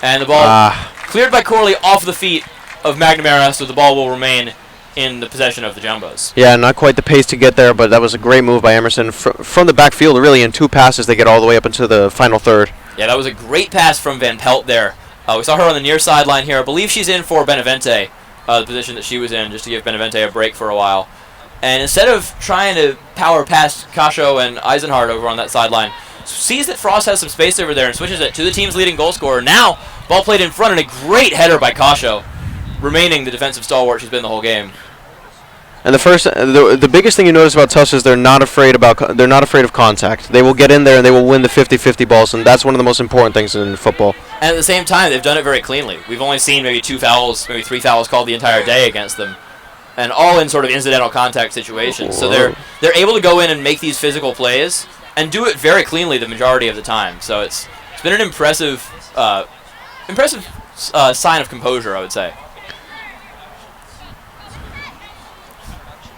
S1: And the ball cleared by Corley off the feet of McNamara, so the ball will remain in the possession of the Jumbos.
S3: Yeah, not quite the pace to get there, but that was a great move by Emerson. From the backfield, really, in 2 passes, they get all the way up into the final third.
S1: Yeah, that was a great pass from Van Pelt there. We saw her on the near sideline here. I believe she's in for Benavente, the position that she was in, just to give Benavente a break for a while. And instead of trying to power past Kasho and Eisenhart over on that sideline, sees that Frost has some space over there and switches it to the team's leading goal scorer. Now, ball played in front and a great header by Kasho, remaining the defensive stalwart she's been the whole game.
S3: And the biggest thing you notice about Tufts is they're not afraid of contact. They will get in there and they will win the 50-50 balls, and that's one of the most important things in football.
S1: And at the same time, they've done it very cleanly. We've only seen maybe 2 fouls, maybe 3 fouls called the entire day against them, and all in sort of incidental contact situations. So they're able to go in and make these physical plays and do it very cleanly the majority of the time. So it's been an impressive sign of composure, I would say.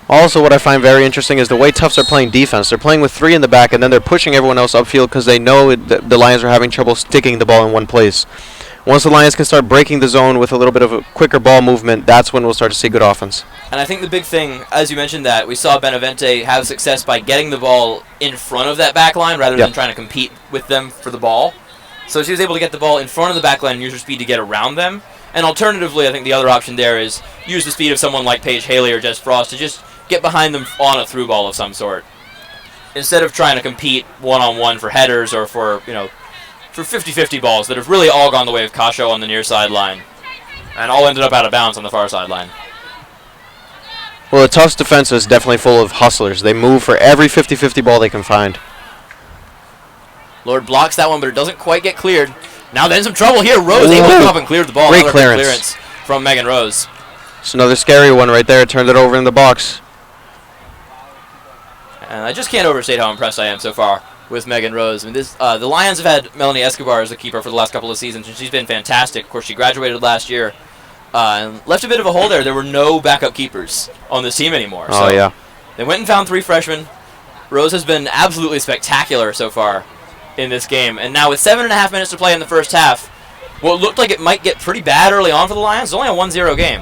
S3: Also, what I find very interesting is the way Tufts are playing defense. They're playing with 3 in the back, and then they're pushing everyone else upfield because they know the Lions are having trouble sticking the ball in one place. Once the Lions can start breaking the zone with a little bit of a quicker ball movement, that's when we'll start to see good offense.
S1: And I think the big thing, as you mentioned that, we saw Benavente have success by getting the ball in front of that back line rather than trying to compete with them for the ball. So she was able to get the ball in front of the back line and use her speed to get around them. And alternatively, I think the other option there is use the speed of someone like Paige Haley or Jess Frost to just get behind them on a through ball of some sort, instead of trying to compete one-on-one for headers or for 50-50 balls that have really all gone the way of Kasho on the near sideline and all ended up out of bounds on the far sideline.
S3: Well, the Tufts defense is definitely full of hustlers. They move for every 50-50 ball they can find.
S1: Lord blocks that one, but it doesn't quite get cleared. Now then some trouble here. Rose able to come up and clear the ball.
S3: Great
S1: Another good
S3: clearance
S1: from Megan Rose.
S3: It's another scary one right there. Turned it over in the box.
S1: And I just can't overstate how impressed I am so far with Megan Rose. I mean, the Lions have had Melanie Escobar as the keeper for the last couple of seasons, and she's been fantastic. Of course, she graduated last year and left a bit of a hole there. There were no backup keepers on this team anymore.
S3: Oh,
S1: so
S3: yeah.
S1: They went and found 3 freshmen. Rose has been absolutely spectacular so far in this game. And now with 7.5 minutes to play in the first half, what looked like it might get pretty bad early on for the Lions, it's only a 1-0 game.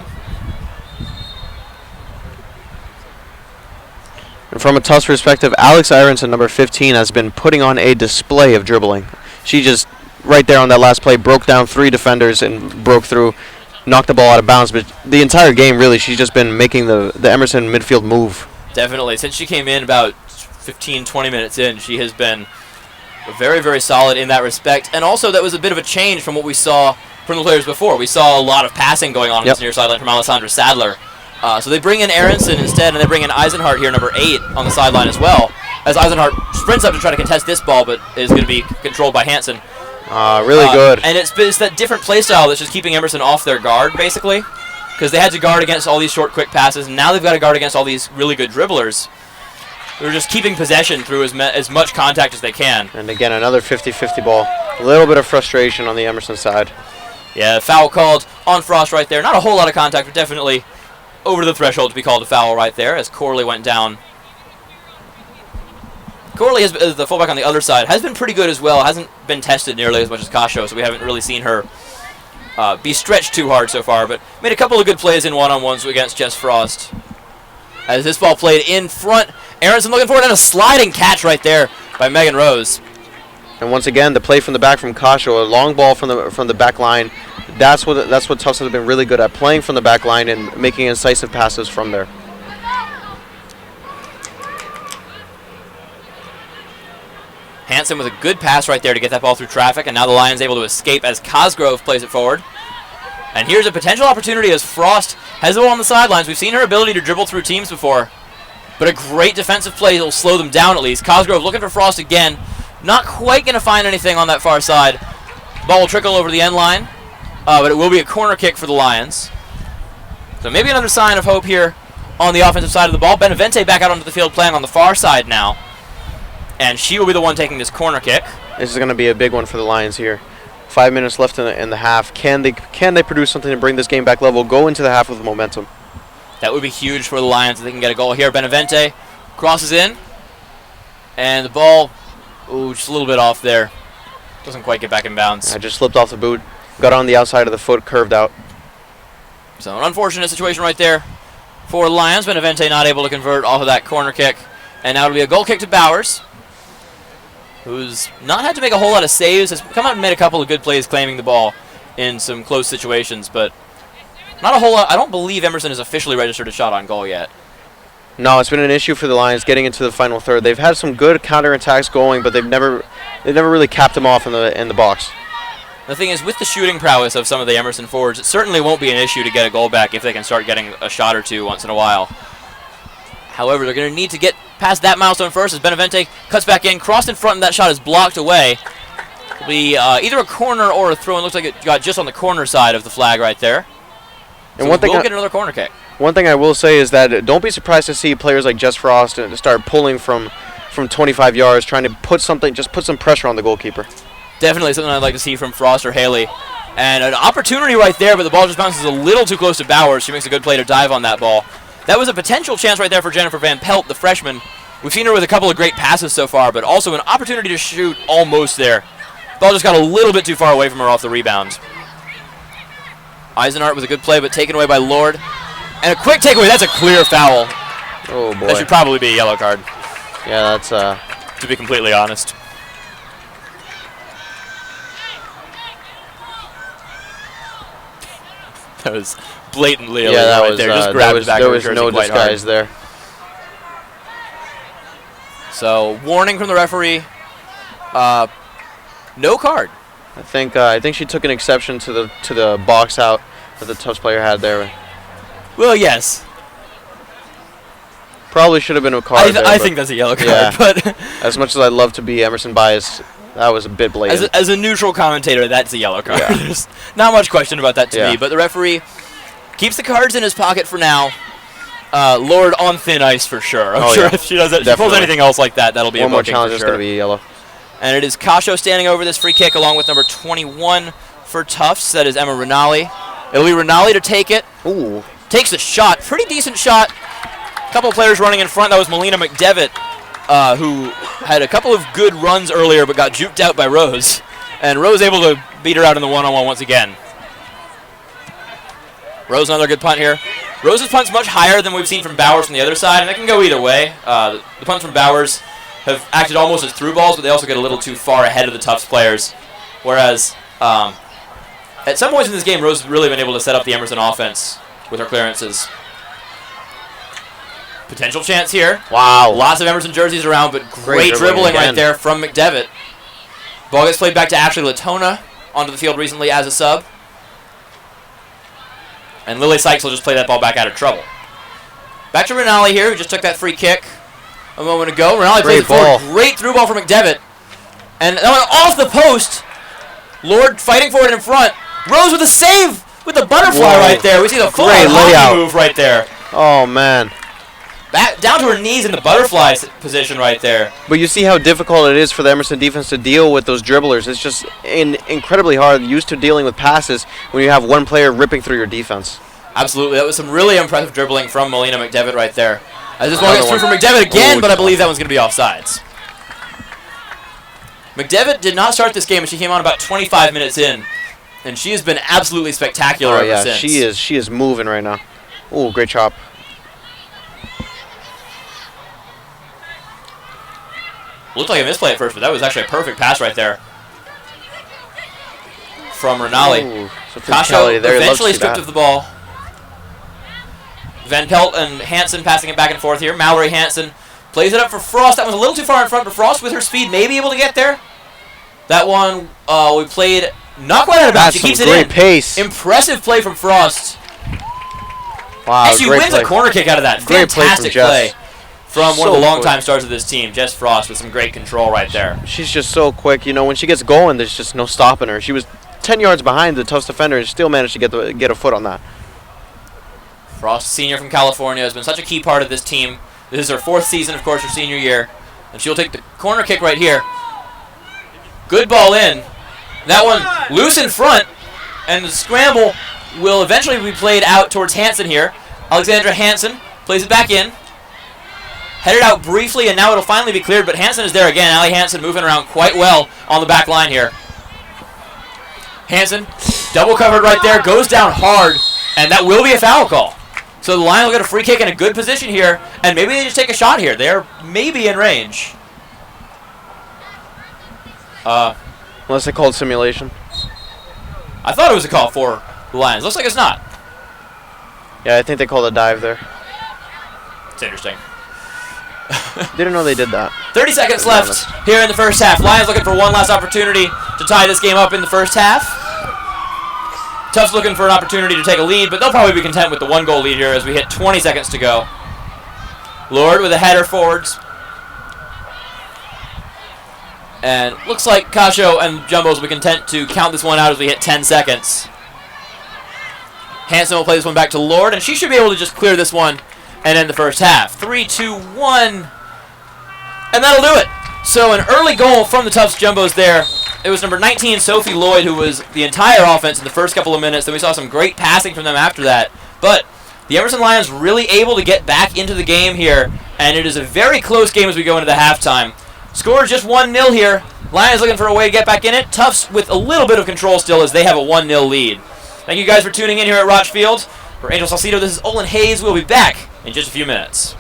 S3: And from a Tufts perspective, Alex Ironson, number 15, has been putting on a display of dribbling. She just, right there on that last play, broke down 3 defenders and broke through, knocked the ball out of bounds. But the entire game, really, she's just been making the Emerson midfield move.
S1: Definitely. Since she came in about 15, 20 minutes in, she has been very, very solid in that respect. And also, that was a bit of a change from what we saw from the players before. We saw a lot of passing going on this near sideline from Alessandra Sadler. So they bring in Aronson instead, and they bring in Eisenhart here, number 8, on the sideline as well. As Eisenhart sprints up to try to contest this ball, but is going to be controlled by Hansen.
S3: Really good.
S1: And it's that different play style that's just keeping Emerson off their guard, basically. Because they had to guard against all these short, quick passes, and now they've got to guard against all these really good dribblers. They're just keeping possession through as much contact as they can.
S3: And again, another 50-50 ball. A little bit of frustration on the Emerson side.
S1: Yeah, foul called on Frost right there. Not a whole lot of contact, but definitely over the threshold to be called a foul right there as Corley went down. Corley, is the fullback on the other side, has been pretty good as well. Hasn't been tested nearly as much as Kasho, so we haven't really seen her be stretched too hard so far, but made a couple of good plays in one-on-ones against Jess Frost. As this ball played in front, Aronson looking for it, and a sliding catch right there by Megan Rose.
S3: And once again, the play from the back from Kasho, a long ball from the back line. That's what Tufts has been really good at, playing from the back line and making incisive passes from there.
S1: Hansen with a good pass right there to get that ball through traffic, and now the Lions able to escape as Cosgrove plays it forward. And here's a potential opportunity as Frost has the ball on the sidelines. We've seen her ability to dribble through teams before, but a great defensive play will slow them down at least. Cosgrove looking for Frost again. Not quite going to find anything on that far side. Ball will trickle over the end line, but it will be a corner kick for the Lions. So maybe another sign of hope here on the offensive side of the ball. Benavente back out onto the field playing on the far side now. And she will be the one taking this corner kick.
S3: This is going to be a big one for the Lions here. 5 minutes left in the half. Can they produce something to bring this game back level, go into the half with momentum?
S1: That would be huge for the Lions if they can get a goal here. Benavente crosses in. And the ball, just a little bit off there. Doesn't quite get back in bounds.
S3: I just slipped off the boot. Got on the outside of the foot, curved out.
S1: So an unfortunate situation right there for the Lions. Benavente not able to convert off of that corner kick. And now it'll be a goal kick to Bowers, who's not had to make a whole lot of saves. Has come out and made a couple of good plays claiming the ball in some close situations, but not a whole lot. I don't believe Emerson has officially registered a shot on goal yet.
S3: No, it's been an issue for the Lions getting into the final third. They've had some good counterattacks going, but they've never really capped them off in the box.
S1: The thing is, with the shooting prowess of some of the Emerson forwards, it certainly won't be an issue to get a goal back if they can start getting a shot or two once in a while. However, they're going to need to get past that milestone first as Benavente cuts back in, crossed in front, and that shot is blocked away. It'll be either a corner or a throw, and looks like it got just on the corner side of the flag right there.
S3: And
S1: so we'll get another corner kick.
S3: One thing I will say is that don't be surprised to see players like Jess Frost start pulling from 25 yards, trying to put some pressure on the goalkeeper.
S1: Definitely something I'd like to see from Frost or Haley. And an opportunity right there, but the ball just bounces a little too close to Bowers. She makes a good play to dive on that ball. That was a potential chance right there for Jennifer Van Pelt, the freshman. We've seen her with a couple of great passes so far, but also an opportunity to shoot almost there. Ball just got a little bit too far away from her off the rebound. Eisenhart with a good play, but taken away by Lord. And a quick takeaway. That's a clear foul.
S3: Oh, boy.
S1: That should probably be a yellow card.
S3: Yeah, that's...
S1: to be completely honest. That was blatantly illegal right there. Just grabbed the back of her jersey
S3: there was no disguise there.
S1: So, warning from the referee. No card.
S3: I think she took an exception to the box out that the Tufts player had there.
S1: Well, yes.
S3: Probably should have been a card.
S1: I think that's a yellow card.
S3: Yeah.
S1: But
S3: as much as I'd love to be Emerson biased, that was a bit blatant.
S1: as a neutral commentator, that's a yellow card.
S3: Yeah.
S1: There's not much question about that to
S3: Yeah.
S1: me. But the referee keeps the cards in his pocket for now. Lord on thin ice for sure. I'm sure if she does it, if she pulls anything else like that, that'll be
S3: one
S1: a
S3: more
S1: booking
S3: challenge
S1: for
S3: is
S1: sure.
S3: going to be yellow.
S1: And it is Kasho standing over this free kick along with number 21 for Tufts. That is Emma Rinaldi. It'll be Rinaldi to take it.
S3: Ooh.
S1: Takes the shot. Pretty decent shot. A couple of players running in front. That was Melina McDevitt, who had a couple of good runs earlier but got juked out by Rose. And Rose able to beat her out in the one-on-one once again. Rose another good punt here. Rose's punt's much higher than we've seen from Bowers from the other side, and it can go either way. The punts from Bowers have acted almost as through balls, but they also get a little too far ahead of the Tufts players. Whereas at some points in this game, Rose has really been able to set up the Emerson offense with her clearances. Potential chance here.
S3: Wow.
S1: Lots of Emerson jerseys around, but great dribbling
S3: again.
S1: right there from McDevitt. Ball gets played back to Ashley Latona onto the field recently as a sub. And Lily Sykes will just play that ball back out of trouble. Back to Rinaldi here, who just took that free kick a moment ago. Rinaldi plays it forward. Great through ball from McDevitt. And that went off the post. Lord fighting for it in front. Rose with a save with the butterfly right there. We see the full-on hockey move right there.
S3: Oh, man.
S1: Back down to her knees in the butterfly position right there.
S3: But you see how difficult it is for the Emerson defense to deal with those dribblers. It's just incredibly hard, used to dealing with passes when you have one player ripping through your defense.
S1: Absolutely. That was some really impressive dribbling from Melina McDevitt right there. As this ball gets through from McDevitt again, but I believe that one's going to be offsides. McDevitt did not start this game, and she came on about 25 minutes in. And she has been absolutely spectacular ever since.
S3: She is moving right now. Ooh, great chop.
S1: Looked like a misplay at first, but that was actually a perfect pass right there from Rinaldi. Kasho eventually stripped of the ball. Van Pelt and Hansen passing it back and forth here. Mallory Hansen plays it up for Frost. That was a little too far in front, but Frost with her speed may be able to get there. That one we played not quite out of bounds. She keeps it in.
S3: Pace.
S1: Impressive play from Frost.
S3: Wow,
S1: and she wins a corner kick out of that. Fantastic play from one of the longtime stars of this team, Jess Frost, with some great control right there.
S3: She's just so quick. You know, when she gets going, there's just no stopping her. She was 10 yards behind the Tufts defender and still managed to get a foot on that.
S1: Frost, senior from California, has been such a key part of this team. This is her 4th season, of course, her senior year. And she'll take the corner kick right here. Good ball in. That one loose in front. And the scramble will eventually be played out towards Hansen here. Alexandra Hansen plays it back in. Headed out briefly, and now it'll finally be cleared, but Hansen is there again. Allie Hansen moving around quite well on the back line here. Hansen, double covered right there, goes down hard, and that will be a foul call. So the Lions will get a free kick in a good position here, and maybe they just take a shot here. They're maybe in range.
S3: Unless they called simulation.
S1: I thought it was a call for the Lions. Looks like it's not.
S3: Yeah, I think they called a dive there.
S1: It's interesting.
S3: Didn't know they did that.
S1: 30 seconds left here in the first half. Lions looking for one last opportunity to tie this game up in the first half. Tufts looking for an opportunity to take a lead, but they'll probably be content with the 1-goal lead here as we hit 20 seconds to go. Lord with a header forwards. And looks like Kasho and Jumbos will be content to count this one out as we hit 10 seconds. Hansen will play this one back to Lord, and she should be able to just clear this one and end the first half. 3, 2, 1. And that'll do it. So an early goal from the Tufts Jumbos there. It was number 19, Sophie Lloyd, who was the entire offense in the first couple of minutes. Then we saw some great passing from them after that. But the Emerson Lions really able to get back into the game here. And it is a very close game as we go into the halftime. Score is just 1-0 here. Lions looking for a way to get back in it. Tufts with a little bit of control still as they have a 1-0 lead. Thank you guys for tuning in here at Rotch Field. For Angel Salcido, this is Olin Hayes. We'll be back in just a few minutes.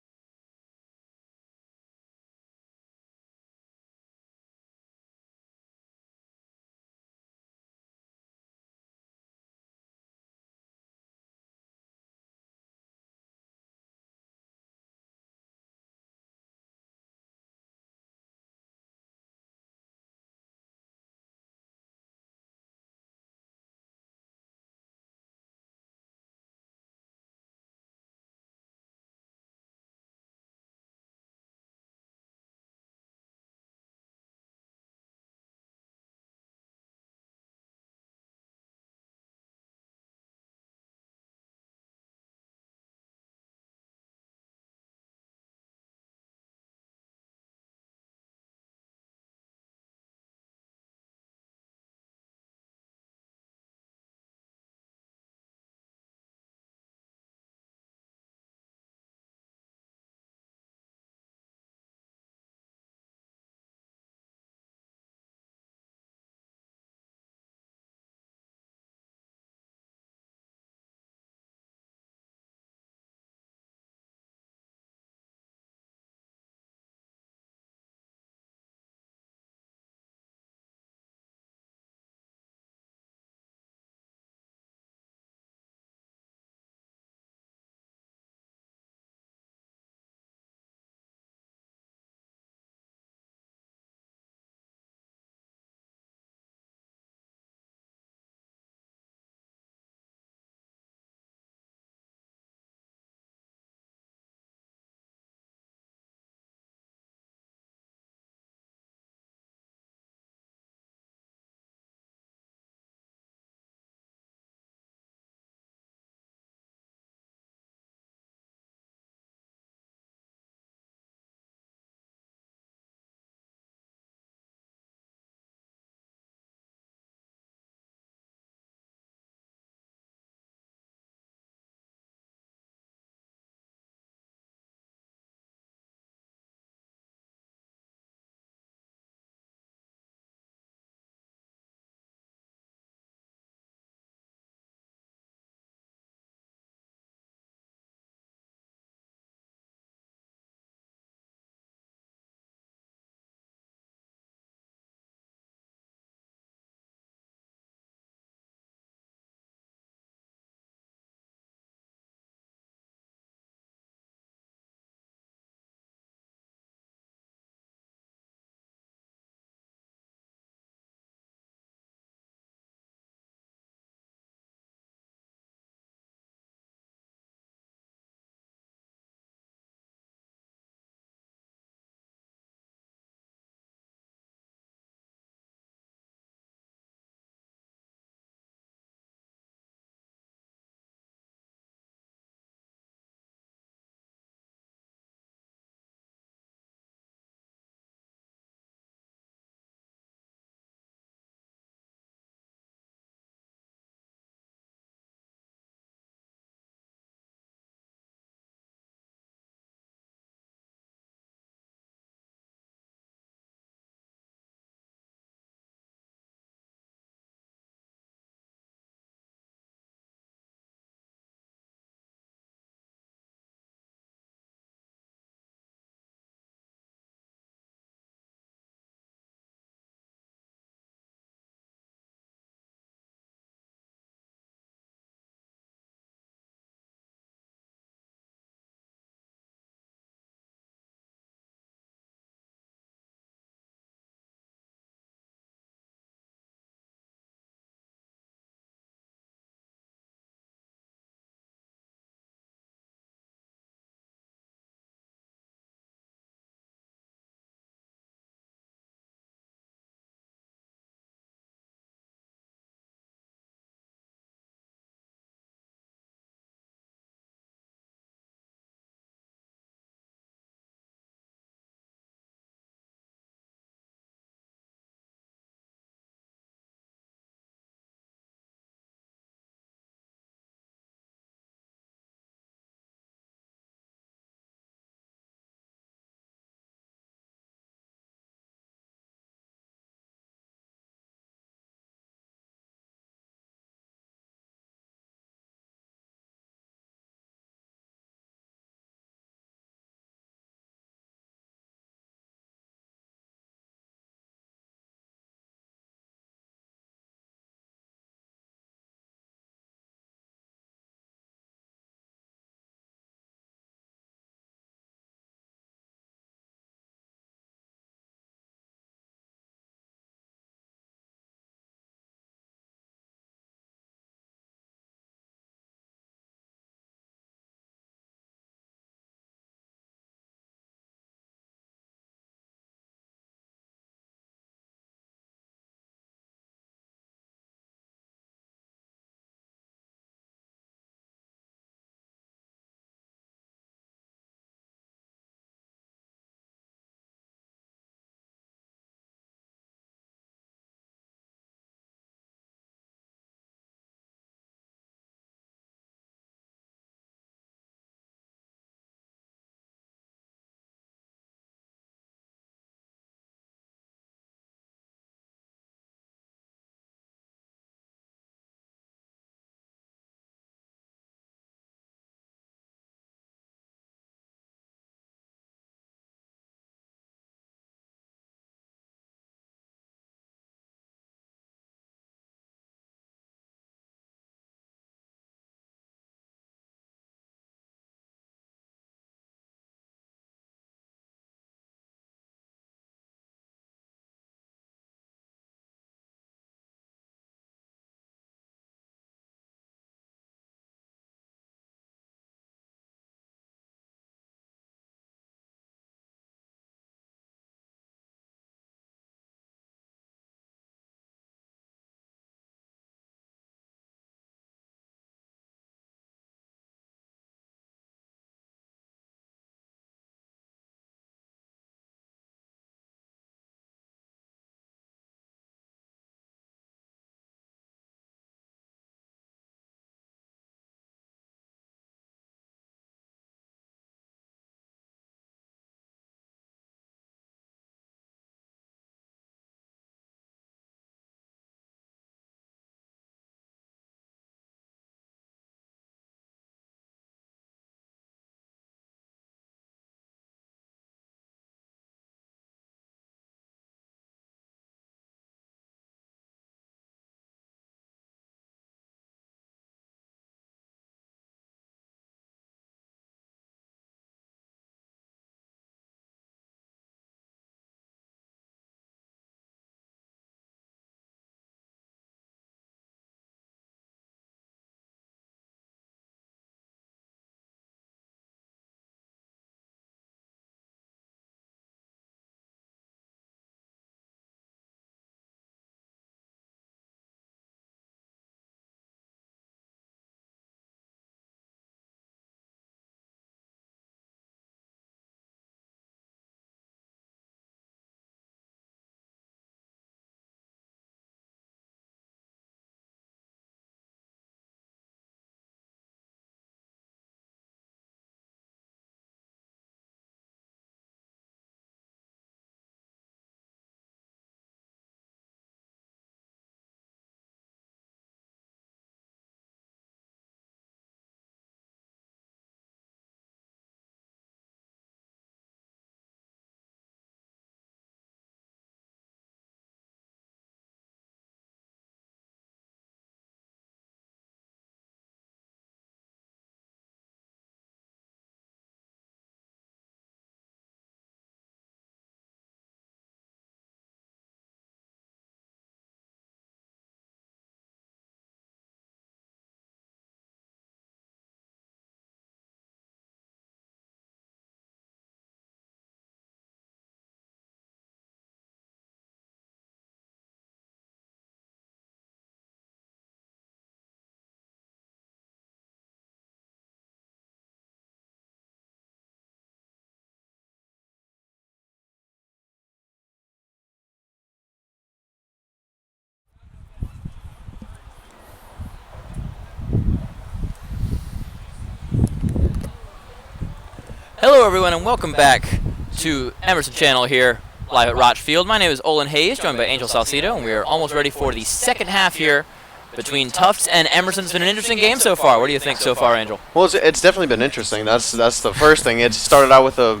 S1: Hello everyone and welcome back to Emerson Channel here, live at Rotch Field. My name is Olin Hayes, joined by Angel Salcido, and we are almost ready for the second half here between Tufts and Emerson. It's been an interesting game so far. What do you think so far, Angel?
S3: Well, it's definitely been interesting. That's the first thing. It started out with a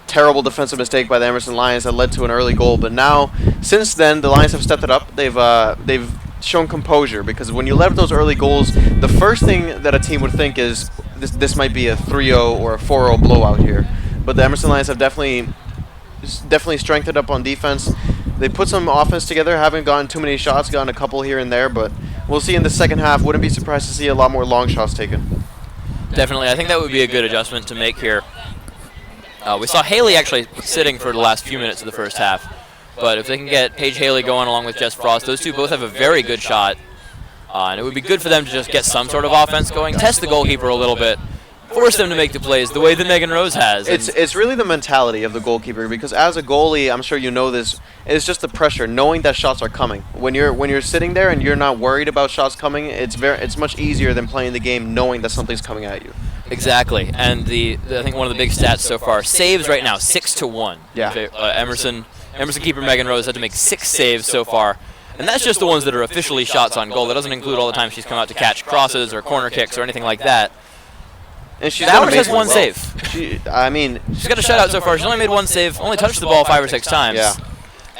S3: terrible defensive mistake by the Emerson Lions that led to an early goal, but now, since then, the Lions have stepped it up. They've shown composure, because when you let up those early goals, the first thing that a team would think is this might be a 3-0 or a 4-0 blowout here. But the Emerson Lions have definitely strengthened up on defense. They put some offense together, haven't gotten too many shots, gotten a couple here and there, but we'll see in the second half. Wouldn't be surprised to see a lot more long shots taken.
S1: Definitely. I think that would be a good adjustment to make here. We saw Haley actually sitting for the last few minutes of the first half. But if they can get Paige Haley going along with Jess Frost, those two both have a very good shot. And it would be good for them to just get some sort of offense going, test the goalkeeper a little bit, force them to make the plays the way that Megan Rose has.
S3: It's really the mentality of the goalkeeper, because as a goalie, I'm sure you know this, it's just the pressure, knowing that shots are coming. When you're sitting there and you're not worried about shots coming, it's much easier than playing the game knowing that something's coming at you.
S1: Exactly. And I think one of the big stats so far, saves right now, 6-1.
S3: Yeah.
S1: Emerson keeper Megan Rose had to make 6 saves so far. And that's just the ones that are officially shots on goal. That doesn't include all the times she's come out to catch crosses or corner kicks or anything like that.
S3: And
S1: Bowers has one save.
S3: She's got
S1: a shutout so far. She's only made 1 save, only touched the ball 5 or 6 times.
S3: Yeah.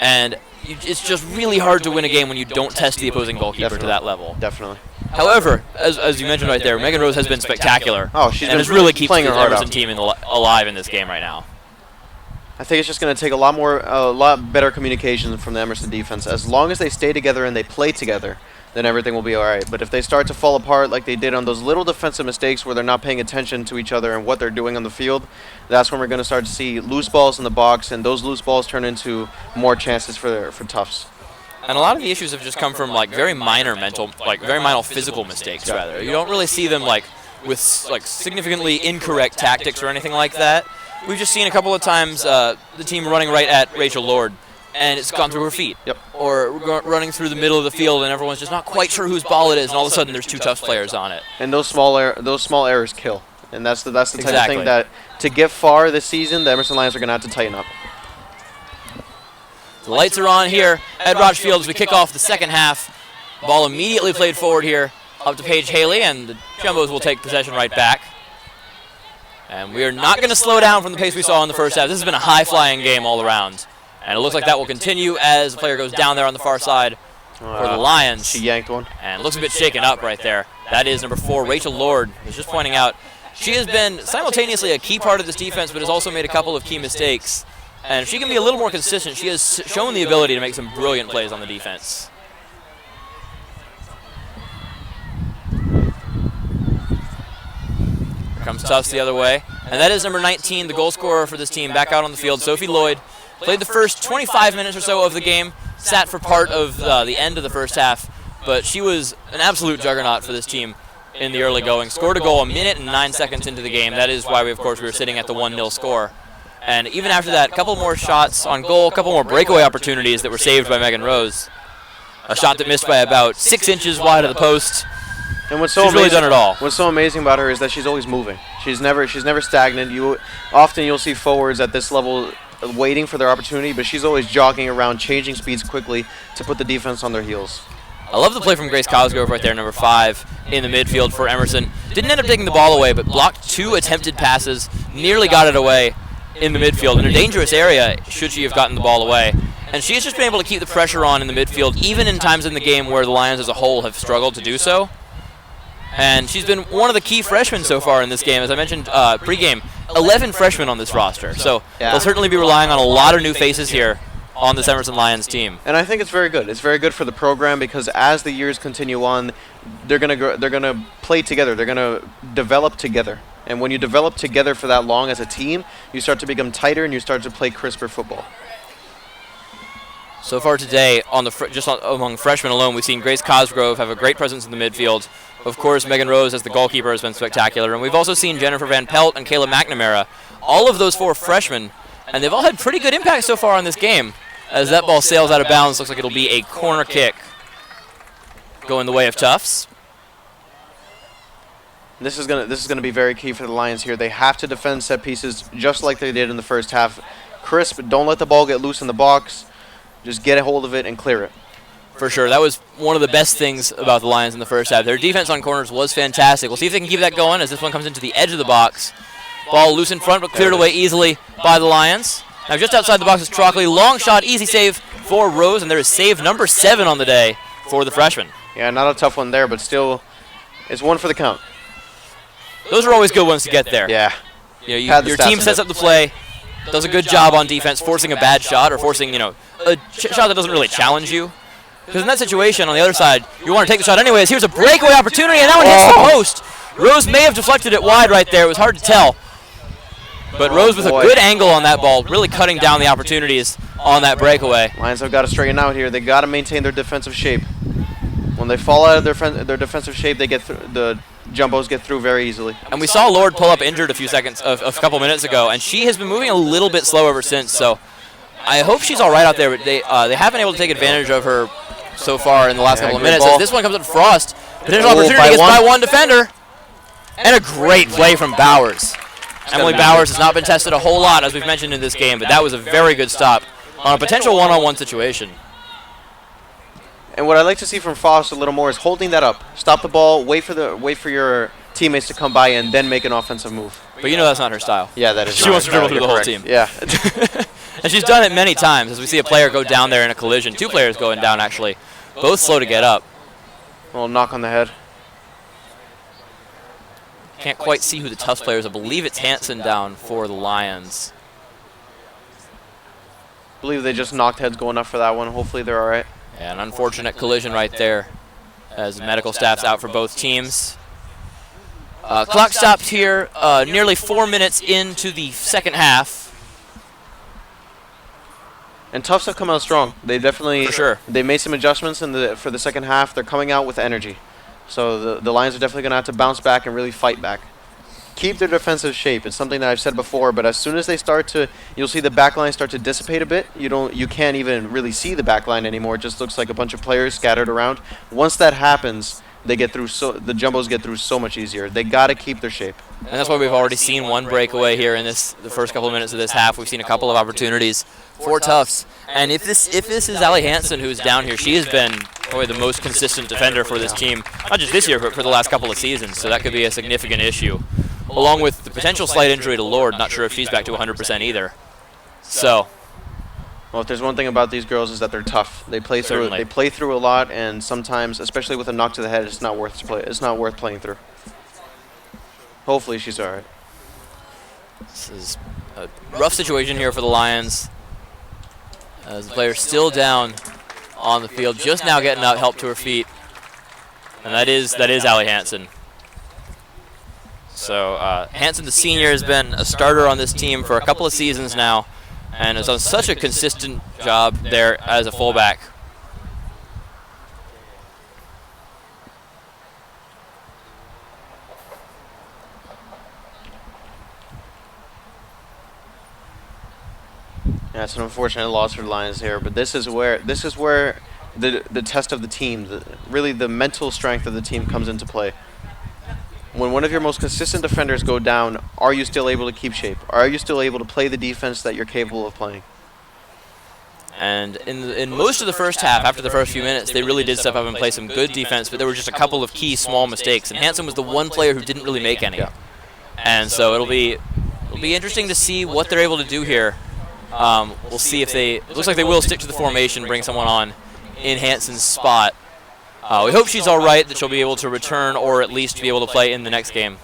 S1: And it's just really hard to win a game when you don't test the opposing goalkeeper to that level.
S3: Definitely.
S1: However, as you mentioned right there, Megan Rose has been spectacular.
S3: Oh, she's been
S1: is really keeping the
S3: her
S1: Emerson team alive in this game right now.
S3: I think it's just going to take a lot better communication from the Emerson defense. As long as they stay together and they play together, then everything will be all right. But if they start to fall apart like they did on those little defensive mistakes where they're not paying attention to each other and what they're doing on the field, that's when we're going to start to see loose balls in the box, and those loose balls turn into more chances for Tufts.
S1: And a lot of the issues have just come from very minor physical mistakes rather. You don't really see them with significantly incorrect tactics or anything like that. We've just seen a couple of times the team running right at Rachel Lord, and it's gone through her feet.
S3: Yep.
S1: Or running through the middle of the field, and everyone's just not quite sure whose ball it is, and all of a sudden there's 2 Tufts players on it.
S3: And those small errors kill. And that's the type of thing that, to get far this season, the Emerson Lions are going to have to tighten up.
S1: The lights are on here at Rotch Field as we kick off the second half. Ball immediately played forward here up to Paige Haley, and the Jumbos will take possession right back. And we are not going to slow down from the pace we saw in the first half. This has been a high-flying game all around. And it looks like that will continue as the player goes down there on the far side for the Lions.
S3: She yanked one.
S1: And looks a bit shaken up right there. That is number 4, Rachel Lord. I was just pointing out, she has been simultaneously a key part of this defense, but has also made a couple of key mistakes. And if she can be a little more consistent, she has shown the ability to make some brilliant plays on the defense. Here comes Tufts the other way. And that is number 19, the goal scorer for this team, back out on the field, Sophie Lloyd. Played the first 25 minutes or so of the game, sat for part of the end of the first half, but she was an absolute juggernaut for this team in the early going. Scored a goal 1 minute and 9 seconds into the game. That is why, we were sitting at the 1-0 score. And even after that, a couple more shots on goal, a couple more breakaway opportunities that were saved by Megan Rose. A shot that missed by about 6 inches wide of the post.
S3: And she's
S1: really done it all.
S3: What's so amazing about her is that she's always moving. She's never stagnant. Often you'll see forwards at this level waiting for their opportunity, but she's always jogging around, changing speeds quickly to put the defense on their heels.
S1: I love the play from Grace Cosgrove right there, number 5 in the midfield for Emerson. Didn't end up taking the ball away, but blocked 2 attempted passes, nearly got it away in the midfield, in a dangerous area should she have gotten the ball away. And she has just been able to keep the pressure on in the midfield, even in times in the game where the Lions as a whole have struggled to do so. And she's been one of the key freshmen so far in this game. As I mentioned pregame, 11 freshmen on this roster. So they'll certainly be relying on a lot of new faces here on this Emerson Lions team.
S3: And I think it's very good. It's very good for the program, because as the years continue on, they're gonna play together. They're gonna develop together. And when you develop together for that long as a team, you start to become tighter and you start to play crisper football.
S1: So far today, among freshmen alone, we've seen Grace Cosgrove have a great presence in the midfield. Of course, Megan Rose as the goalkeeper has been spectacular. And we've also seen Jennifer Van Pelt and Kayla McNamara, all of those 4 freshmen. And they've all had pretty good impact so far on this game. As that ball sails out of bounds, looks like it'll be a corner kick going the way of Tufts.
S3: This is gonna be very key for the Lions here. They have to defend set pieces just like they did in the first half. Crisp. Don't let the ball get loose in the box. Just get a hold of it and clear it.
S1: For sure. That was one of the best things about the Lions in the first half. Their defense on corners was fantastic. We'll see if they can keep that going as this one comes into the edge of the box. Ball loose in front, but cleared away easily by the Lions. Now just outside the box is Trockley. Long shot, easy save for Rose, and there is save number 7 on the day for the freshman.
S3: Yeah, not a tough one there, but still, it's one for the count.
S1: Those are always good ones to get there.
S3: Yeah.
S1: Your team sets up the play, does a good job on defense, forcing a bad shot or forcing, a shot that doesn't really challenge you. Because in that situation, on the other side, you want to take the shot anyways. Here's a breakaway opportunity, and that one hits the post. Rose may have deflected it wide right there. It was hard to tell. But Rose with a good angle on that ball, really cutting down the opportunities on that breakaway.
S3: Lions have got to straighten out here. They got to maintain their defensive shape. When they fall out of their defensive shape, they get the jumbos get through very easily.
S1: And we saw Lord pull up injured a couple minutes ago, and she has been moving a little bit slow ever since. So I hope she's all right out there. But they haven't been able to take advantage of her so far in the last couple of minutes. As this one comes up to Frost, potential opportunity gets by one defender, and a great play from Bowers. Emily Bowers has not been tested a whole lot, as we've mentioned in this game, but that was a very good stop on a potential one-on-one situation.
S3: And what I'd like to see from Frost a little more is holding that up. Stop the ball, wait for your teammates to come by, and then make an offensive move.
S1: But that's not her style.
S3: Yeah, that is.
S1: She wants to dribble through the whole team.
S3: Yeah.
S1: And she's done it many times, as we see a player go down there in a collision. 2 players going down, actually. Both slow to get up.
S3: A little knock on the head.
S1: Can't quite see who the Tufts player is. I believe it's Hansen down for the Lions.
S3: I believe they just knocked heads going up for that one. Hopefully they're all right.
S1: Yeah, an unfortunate collision right there, as the medical staff's out for both teams. Clock stopped here nearly 4 minutes into the second half.
S3: And Tufts have come out strong. They definitely,
S1: for sure.
S3: They made some adjustments for the second half. They're coming out with energy. So the Lions are definitely going to have to bounce back and really fight back. Keep their defensive shape. It's something that I've said before, but as soon as they start to, you'll see the back line start to dissipate a bit. You can't even really see the back line anymore. It just looks like a bunch of players scattered around. Once that happens, they get through the jumbos get through so much easier. They got to keep their shape.
S1: And that's why we've already seen one breakaway here in the first couple of minutes of this half. We've seen a couple of opportunities for Tufts. And if this is Allie Hansen who's down here, she has been probably the most consistent defender for this team, not just this year, but for the last couple of seasons. So that could be a significant issue. Along with the potential slight injury to Lord, not sure if she's back to 100% either. So,
S3: well, if there's one thing about these girls is that they're tough. They play through. They play through a lot, and sometimes, especially with a knock to the head, it's not worth playing through. Hopefully, she's all right.
S1: This is a rough situation here for the Lions, as the player's still down on the field, just now getting help to her feet, and that is Allie Hansen. So Hansen, the senior, has been a starter on this team for a couple of seasons now, and has done such a consistent job there as a fullback.
S3: Yeah, it's an unfortunate loss for the Lions here, but this is where the test of the team, really the mental strength of the team comes into play. When one of your most consistent defenders go down, are you still able to keep shape? Are you still able to play the defense that you're capable of playing?
S1: And in most of the first half, after the first few minutes, they really did step up and play some good defense, but there were just a couple of key small mistakes, and Hansen was the one player who didn't really make any. Yeah. And so it'll be interesting to see what they're able to do here. We'll see if it looks like they will stick to the formation, bring someone on in Hansen's spot. We hope she's all right, that she'll be able to return or at least be able to play in the next game.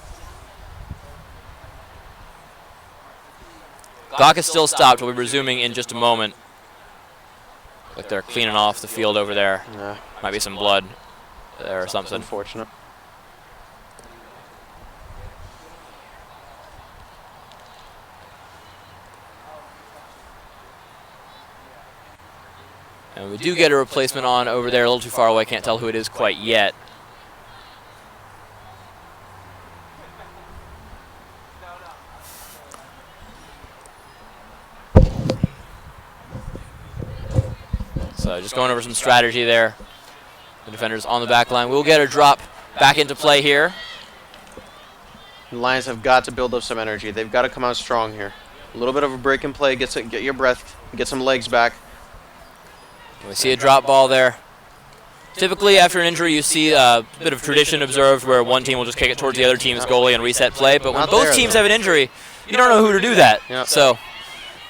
S1: Clock is still stopped. We'll be resuming in just a moment. Like they're cleaning off the field over there.
S3: Yeah.
S1: Might be some blood there or something.
S3: Unfortunate.
S1: And we do get a replacement on over there, a little too far away. Can't tell who it is quite yet. So just going over some strategy there. The defenders on the back line. We'll get a drop back into play here.
S3: The Lions have got to build up some energy. They've got to come out strong here. A little bit of a break and play, get your breath, get some legs back.
S1: We see a drop ball there. Typically, after an injury, you see a bit of tradition observed where one team will just kick it towards the other team's goalie and reset play. But when both teams have an injury, you don't know who to do that.
S3: Yep.
S1: So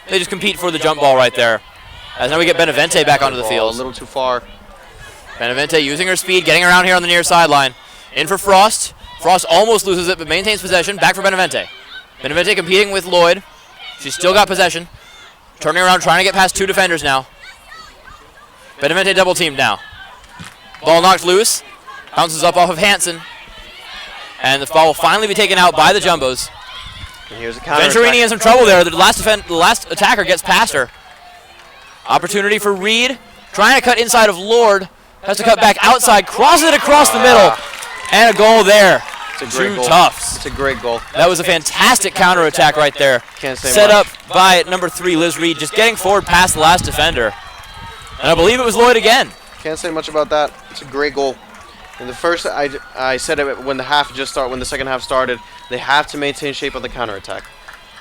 S1: they just compete for the jump ball right there. As now we get Benavente back onto the field.
S3: A little too far.
S1: Benavente using her speed, getting around here on the near sideline. In for Frost. Frost almost loses it, but maintains possession. Back for Benavente. Benavente competing with Lloyd. She's still got possession. Turning around, trying to get past 2 defenders now. Benavente double teamed now. Ball knocked loose. Bounces up off of Hansen. And the ball will finally be taken out by the Jumbos.
S3: And here's a counter.
S1: Venturini in some trouble there. The last attacker gets past her. Opportunity for Reed. Trying to cut inside of Lord. Has to cut back outside. Crosses it across the middle. And a goal there.
S3: It's a great goal.
S1: Tufts.
S3: It's a great goal.
S1: That was a fantastic counterattack right there.
S3: Can't say
S1: Set
S3: much.
S1: up by number 3, Liz Reed, just getting forward past the last defender. And I believe it was Lloyd again.
S3: Can't say much about that. It's a great goal. In the first, I said it when the second half started, they have to maintain shape on the counterattack.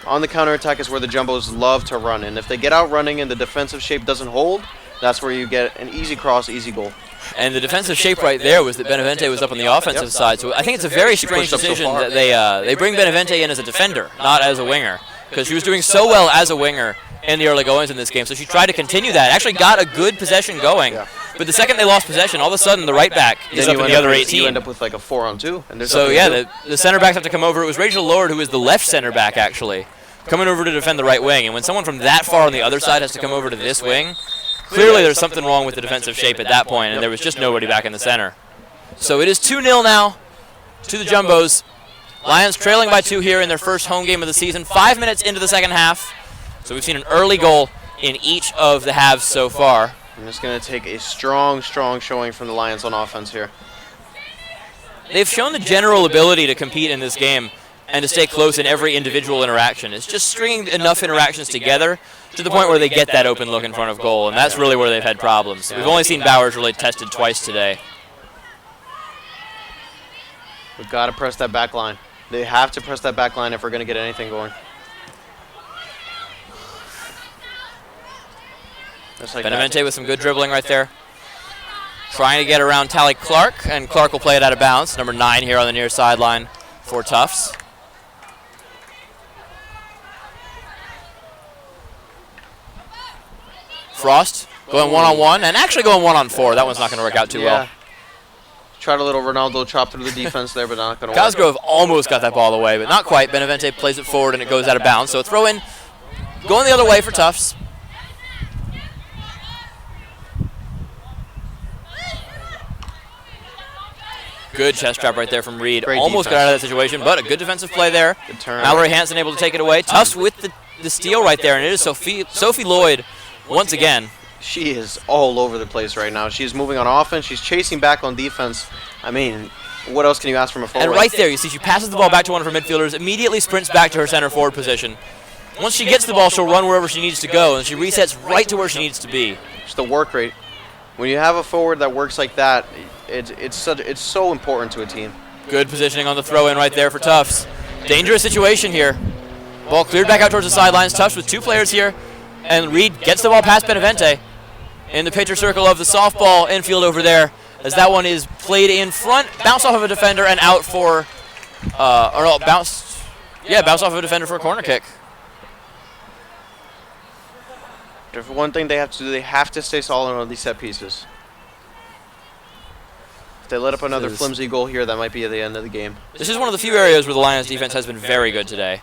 S3: On the counterattack is where the Jumbos love to run, and if they get out running and the defensive shape doesn't hold, that's where you get an easy cross, easy goal.
S1: And the defensive shape right there was that Benavente was up on the offensive side. So I think it's a very strange decision that they bring Benavente in as a defender, not as a winger, because she was doing so well as a winger in the early goings in this game. So she tried to continue that. Actually got a good possession going.
S3: Yeah.
S1: But the second they lost possession, all of a sudden the right back is up in the other 18.
S3: You end up with like a 4-on-2. And
S1: so yeah, the center backs have to come over. It was Rachel Lord who was the left center back actually, coming over to defend the right wing. And when someone from that far on the other side has to come over to this wing, clearly there's something wrong with the defensive shape at that point, and there was just nobody back in the center. So it is 2-0 now to the Jumbos. Lions trailing by 2 here in their first home game of the season. 5 minutes into the second half. So we've seen an early goal in each of the halves so far.
S3: And it's going to take a strong showing from the Lions on offense here.
S1: They've shown the general ability to compete in this game and to stay close in every individual interaction. It's just stringing enough interactions together to the point where they get that open look in front of goal, and that's really where they've had problems. We've only seen Bowers really tested twice today.
S3: We've got to press that back line. They have to press that back line if we're going to get anything going. Like
S1: Benavente with some good dribbling right there. Trying to get around Tally Clark, and Clark will play it out of bounds. Number 9 here on the near sideline for Tufts. Frost going one-on-one, and actually going 1-on-4. That one's not going to work out too well.
S3: Tried a little Ronaldo chop through the defense there, but not going to work.
S1: Cosgrove almost got that ball away, but not quite. Benavente plays it forward, and it goes out of bounds. So a throw in, going the other way for Tufts. Good chest trap right there from Reed.
S3: Great
S1: Almost
S3: defense.
S1: got out of that situation, but a good defensive play there.
S3: Good turn.
S1: Mallory Hansen able to take it away. Tufts with the steal right there, and it is Sophie Lloyd once again.
S3: She is all over the place right now. She's moving on offense. She's chasing back on defense. I mean, what else can you ask from a forward?
S1: And right there, you see she passes the ball back to one of her midfielders, immediately sprints back to her center forward position. Once she gets the ball, she'll run wherever she needs to go, and she resets right to where she needs to be.
S3: Just the work rate. When you have a forward that works like that, it's so important to a team.
S1: Good positioning on the throw-in right there for Tufts. Dangerous situation here. Ball cleared back out towards the sidelines. Tufts with 2 players here, and Reed gets the ball past Benavente in the pitcher circle of the softball infield over there, as that one is played in front, bounced off of a defender and out for, bounced off of a defender for a corner kick.
S3: If one thing they have to do, they have to stay solid on these set pieces. If they let up another flimsy goal here, that might be at the end of the game.
S1: This is one of the few areas where the Lions defense has been very good today.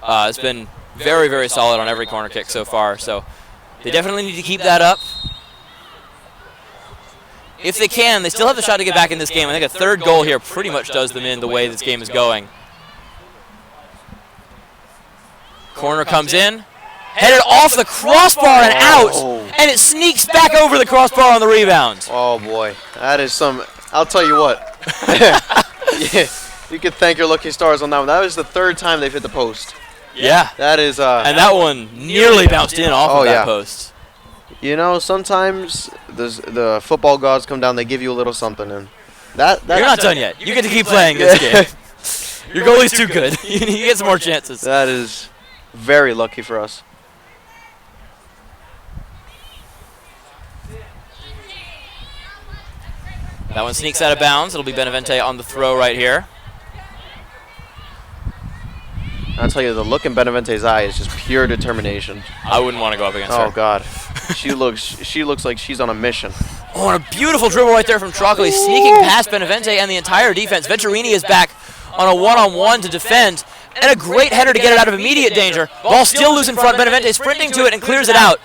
S1: It's been very, very solid on every corner kick so far, so they definitely need to keep that up. If they can, they still have the shot to get back in this game. I think a third goal here pretty much does them in the way this game is going. Corner comes in. Headed off the crossbar and out, and it sneaks back over the crossbar on the rebound.
S3: Oh, boy. That is some... I'll tell you what. Yeah, you can thank your lucky stars on that one. That was the 3rd time they've hit the post.
S1: Yeah.
S3: That is...
S1: and that one nearly bounced in off of that post.
S3: You know, sometimes the football gods come down, they give you a little something, and that
S1: You're not done yet. You get to keep playing this game. Your goalie's too good. You get some more chances.
S3: That is very lucky for us.
S1: That one sneaks out of bounds. It'll be Benavente on the throw right here.
S3: I'll tell you, the look in Benavente's eye is just pure determination.
S1: I wouldn't want to go up against her.
S3: Oh God, she looks like she's on a mission.
S1: Oh, and a beautiful dribble right there from Trockley, sneaking past Benavente and the entire defense. Venturini is back on a one-on-one to defend, and a great header to get it out of immediate danger. Ball still loose in front. Benavente sprinting to it and clears it out.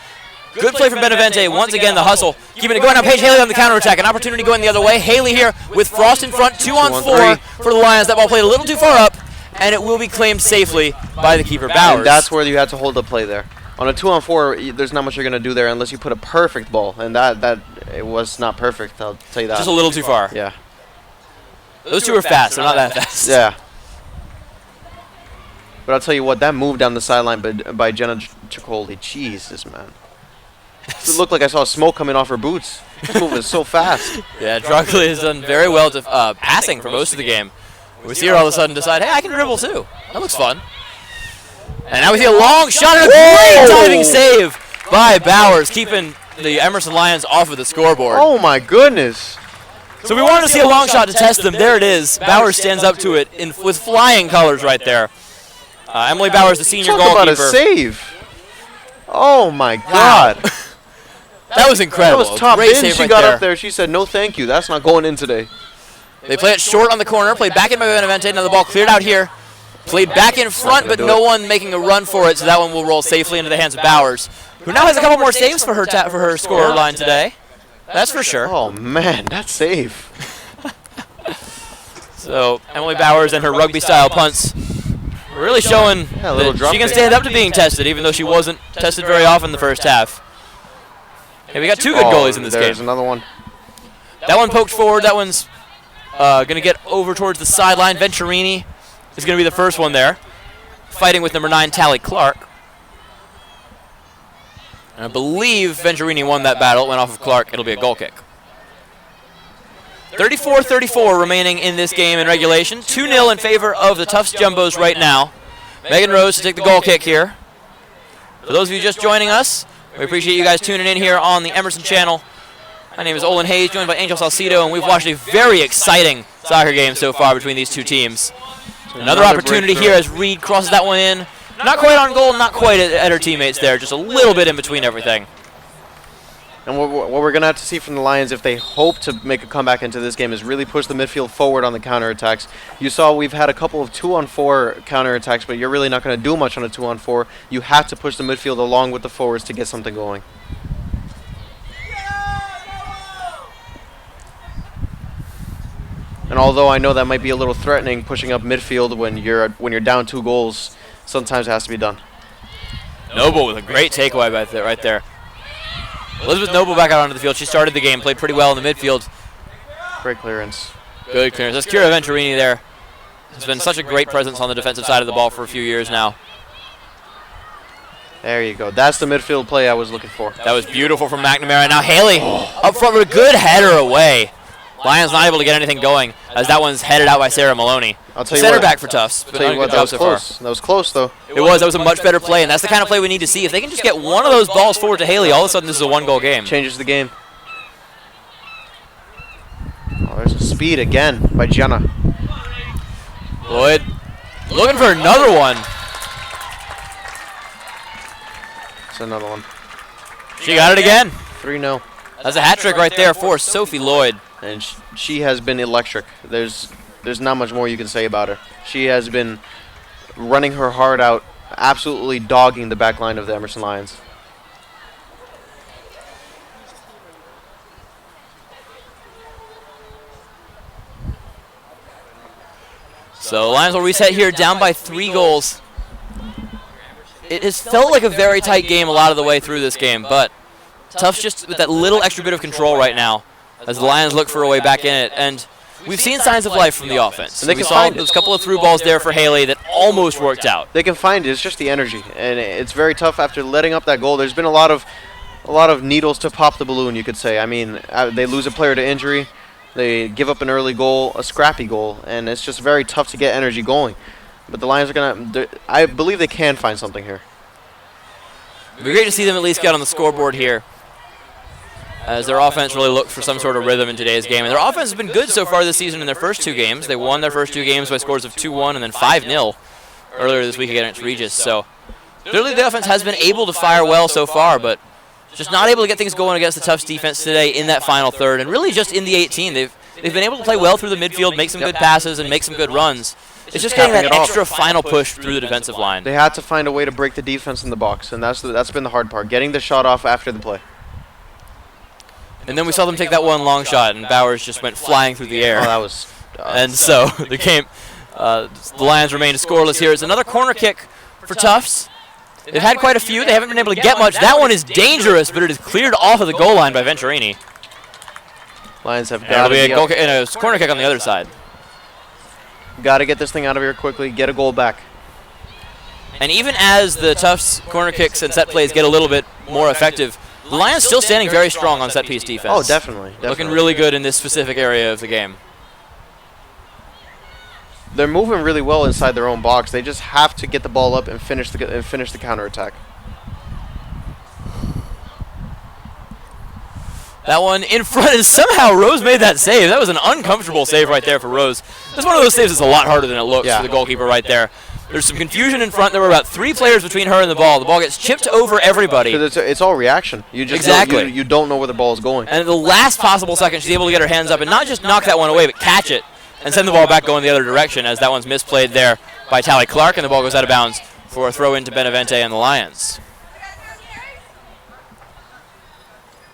S1: Good play from Benavente. Once again, the hustle. Keeping it going now. Paige Haley on the counterattack. An opportunity going the other way. Haley here with Frost in front. 2-on-4 for the Lions. That ball played a little too far up, and it will be claimed safely by the keeper, Bowers.
S3: And that's where you had to hold the play there. On a 2-on-4, there's not much you're going to do there unless you put a perfect ball, and that it was not perfect, I'll tell you that.
S1: Just a little too far.
S3: Yeah.
S1: Those two are fast. They're not that fast.
S3: Yeah. But I'll tell you what, that move down the sideline by Jenna Chicoli, Jesus, man. It looked like I saw smoke coming off her boots. This move is so fast.
S1: Yeah, Trockley has done very well to passing for most of the game. We see her all of a sudden decide, hey, I can dribble too. That looks fun. And now we see a long shot and a great diving save by Bowers, keeping the Emerson Lions off of the scoreboard.
S3: Oh my goodness.
S1: So we wanted to see a long shot to test them. There it is. Bowers stands up to it with flying colors right there. Emily Bowers, the senior
S3: Talk
S1: goalkeeper.
S3: about a save. Oh my God.
S1: That was incredible.
S3: That was top
S1: Great
S3: in.
S1: save
S3: She
S1: right
S3: got
S1: there.
S3: up there. She said, no thank you. That's not going in today.
S1: They play it short on the corner, played back in by Benavente. Now the ball cleared out here. Played back in front, but no one making a run for it, so that one will roll safely into the hands of Bowers, who now has a couple more saves for her scorer line today. That's for sure.
S3: Oh, man, that save.
S1: So Emily Bowers and her rugby-style punts really showing that she can stand up to being tested, even though she wasn't tested very often the first half. Okay, we got two good goalies in this game.
S3: There's another one.
S1: That one poked forward. That one's going to get over towards the sideline. Venturini is going to be the first one there, fighting with number 9, Tally Clark. And I believe Venturini won that battle. It went off of Clark. It'll be a goal kick. 34-34 remaining in this game in regulation. 2-0 in favor of the Tufts Jumbos right now. Megan Rose to take the goal kick here. For those of you just joining us, we appreciate you guys tuning in here on the Emerson channel. My name is Olin Hayes, joined by Angel Salcido, and we've watched a very exciting soccer game so far between these two teams. Another opportunity here as Reed crosses that one in. Not quite on goal, not quite at her teammates there, just a little bit in between everything.
S3: And what we're going to have to see from the Lions, if they hope to make a comeback into this game, is really push the midfield forward on the counterattacks. You saw we've had a couple of 2-on-4 counterattacks, but you're really not going to do much on a 2-on-4. You have to push the midfield along with the forwards to get something going. And although I know that might be a little threatening, pushing up midfield when you're down 2 goals, sometimes it has to be done.
S1: Noble with a great takeaway right there. Elizabeth Noble back out onto the field. She started the game, played pretty well in the midfield.
S3: Great clearance.
S1: Good clearance. That's Kira Venturini there. Has been such a great presence on the defensive side of the ball for a few years now.
S3: There you go. That's the midfield play I was looking for.
S1: That was beautiful from McNamara. Now Haley up front with a good header away. Lions not able to get anything going as that one's headed out by Sarah Maloney.
S3: I'll tell you
S1: Center
S3: what,
S1: back for Tufts.
S3: I'll tell you what, that was close. That was close, though.
S1: It was. That was a much better play, and that's the kind of play we need to see. If they can just get one of those balls forward to Haley, all of a sudden this is a 1-goal game.
S3: Changes the game. Oh, there's a speed again by Jenna.
S1: Lloyd looking for another one.
S3: It's another one.
S1: She got it again.
S3: 3-0.
S1: That's a hat trick right there for Sophie Lloyd.
S3: And she has been electric. There's not much more you can say about her. She has been running her heart out, absolutely dogging the back line of the Emerson Lions.
S1: So the Lions will reset here, down by 3 goals. It has felt like a very tight game a lot of the way through this game, but Tufts just with that little extra bit of control right now as the Lions look for a way back in it. And we've seen signs of life from the offense.
S3: And they
S1: we
S3: can
S1: saw
S3: find
S1: those couple of through balls there for Haley that almost worked out.
S3: They can find it. It's just the energy, and it's very tough after letting up that goal. There's been a lot of needles to pop the balloon, you could say. I mean, they lose a player to injury. They give up an early goal, a scrappy goal, and it's just very tough to get energy going. But the Lions are going to, I believe they can find something here.
S1: It'd be great to see them at least get on the scoreboard here, as their offense really looked for some sort of rhythm in today's game. And their offense has been good so far this season in their first 2 games. They won their first 2 games by scores of 2-1 and then 5-0 earlier this week against Regis. So clearly the offense has been able to fire well so far, but just not able to get things going against the Tufts defense today in that final third, and really just in the 18. They've been able to play well through the midfield, make some good passes, and make some good runs. It's just getting that extra final push through the defensive line.
S3: They had to find a way to break the defense in the box, and that's been the hard part, getting the shot off after the play.
S1: And then we saw them take that one long shot, and Bowers just went flying through the air.
S3: Oh, that was...
S1: and so the game, the Lions remained scoreless here. It's another corner kick for Tufts. They've had quite a few. They haven't been able to get much. That one is dangerous, but it is cleared off of the goal line by Venturini.
S3: Lions have got to
S1: be a corner kick on the other side.
S3: Got to get this thing out of here quickly, get a goal back.
S1: And even as the Tufts corner kicks and set plays get a little bit more effective, the Lions still standing very strong on set-piece defense.
S3: Oh, definitely.
S1: Looking really good in this specific area of the game.
S3: They're moving really well inside their own box. They just have to get the ball up and finish the counterattack.
S1: That one in front, and somehow Rose made that save. That was an uncomfortable save right there for Rose. That's one of those saves that's a lot harder than it looks for the goalkeeper right there. There's some confusion in front. There were about 3 players between her and the ball. The ball gets chipped over everybody.
S3: It's all reaction. You just you don't know where the ball is going.
S1: And at the last possible second, she's able to get her hands up and not just knock that one away, but catch it and send the ball back going the other direction, as that one's misplayed there by Tally Clark, and the ball goes out of bounds for a throw into Benavente and the Lions.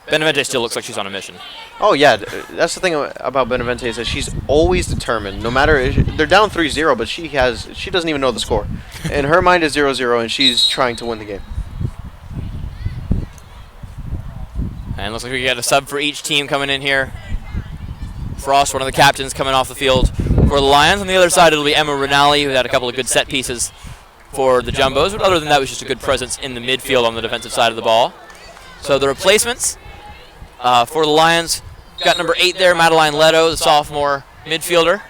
S1: Benavente still looks like she's on a mission.
S3: Oh, yeah. That's the thing about Benavente, is that she's always determined. No matter, they're down 3-0, but she doesn't even know the score. In her mind is 0-0, and she's trying to win the game.
S1: And looks like we got a sub for each team coming in here. Frost, one of the captains, coming off the field for the Lions. On the other side, it'll be Emma Rinaldi, who had a couple of good set pieces for the Jumbos. But other than that, it was just a good presence in the midfield on the defensive side of the ball. So the replacements for the Lions, got number 8 there, Madeline Leto, the sophomore midfielder.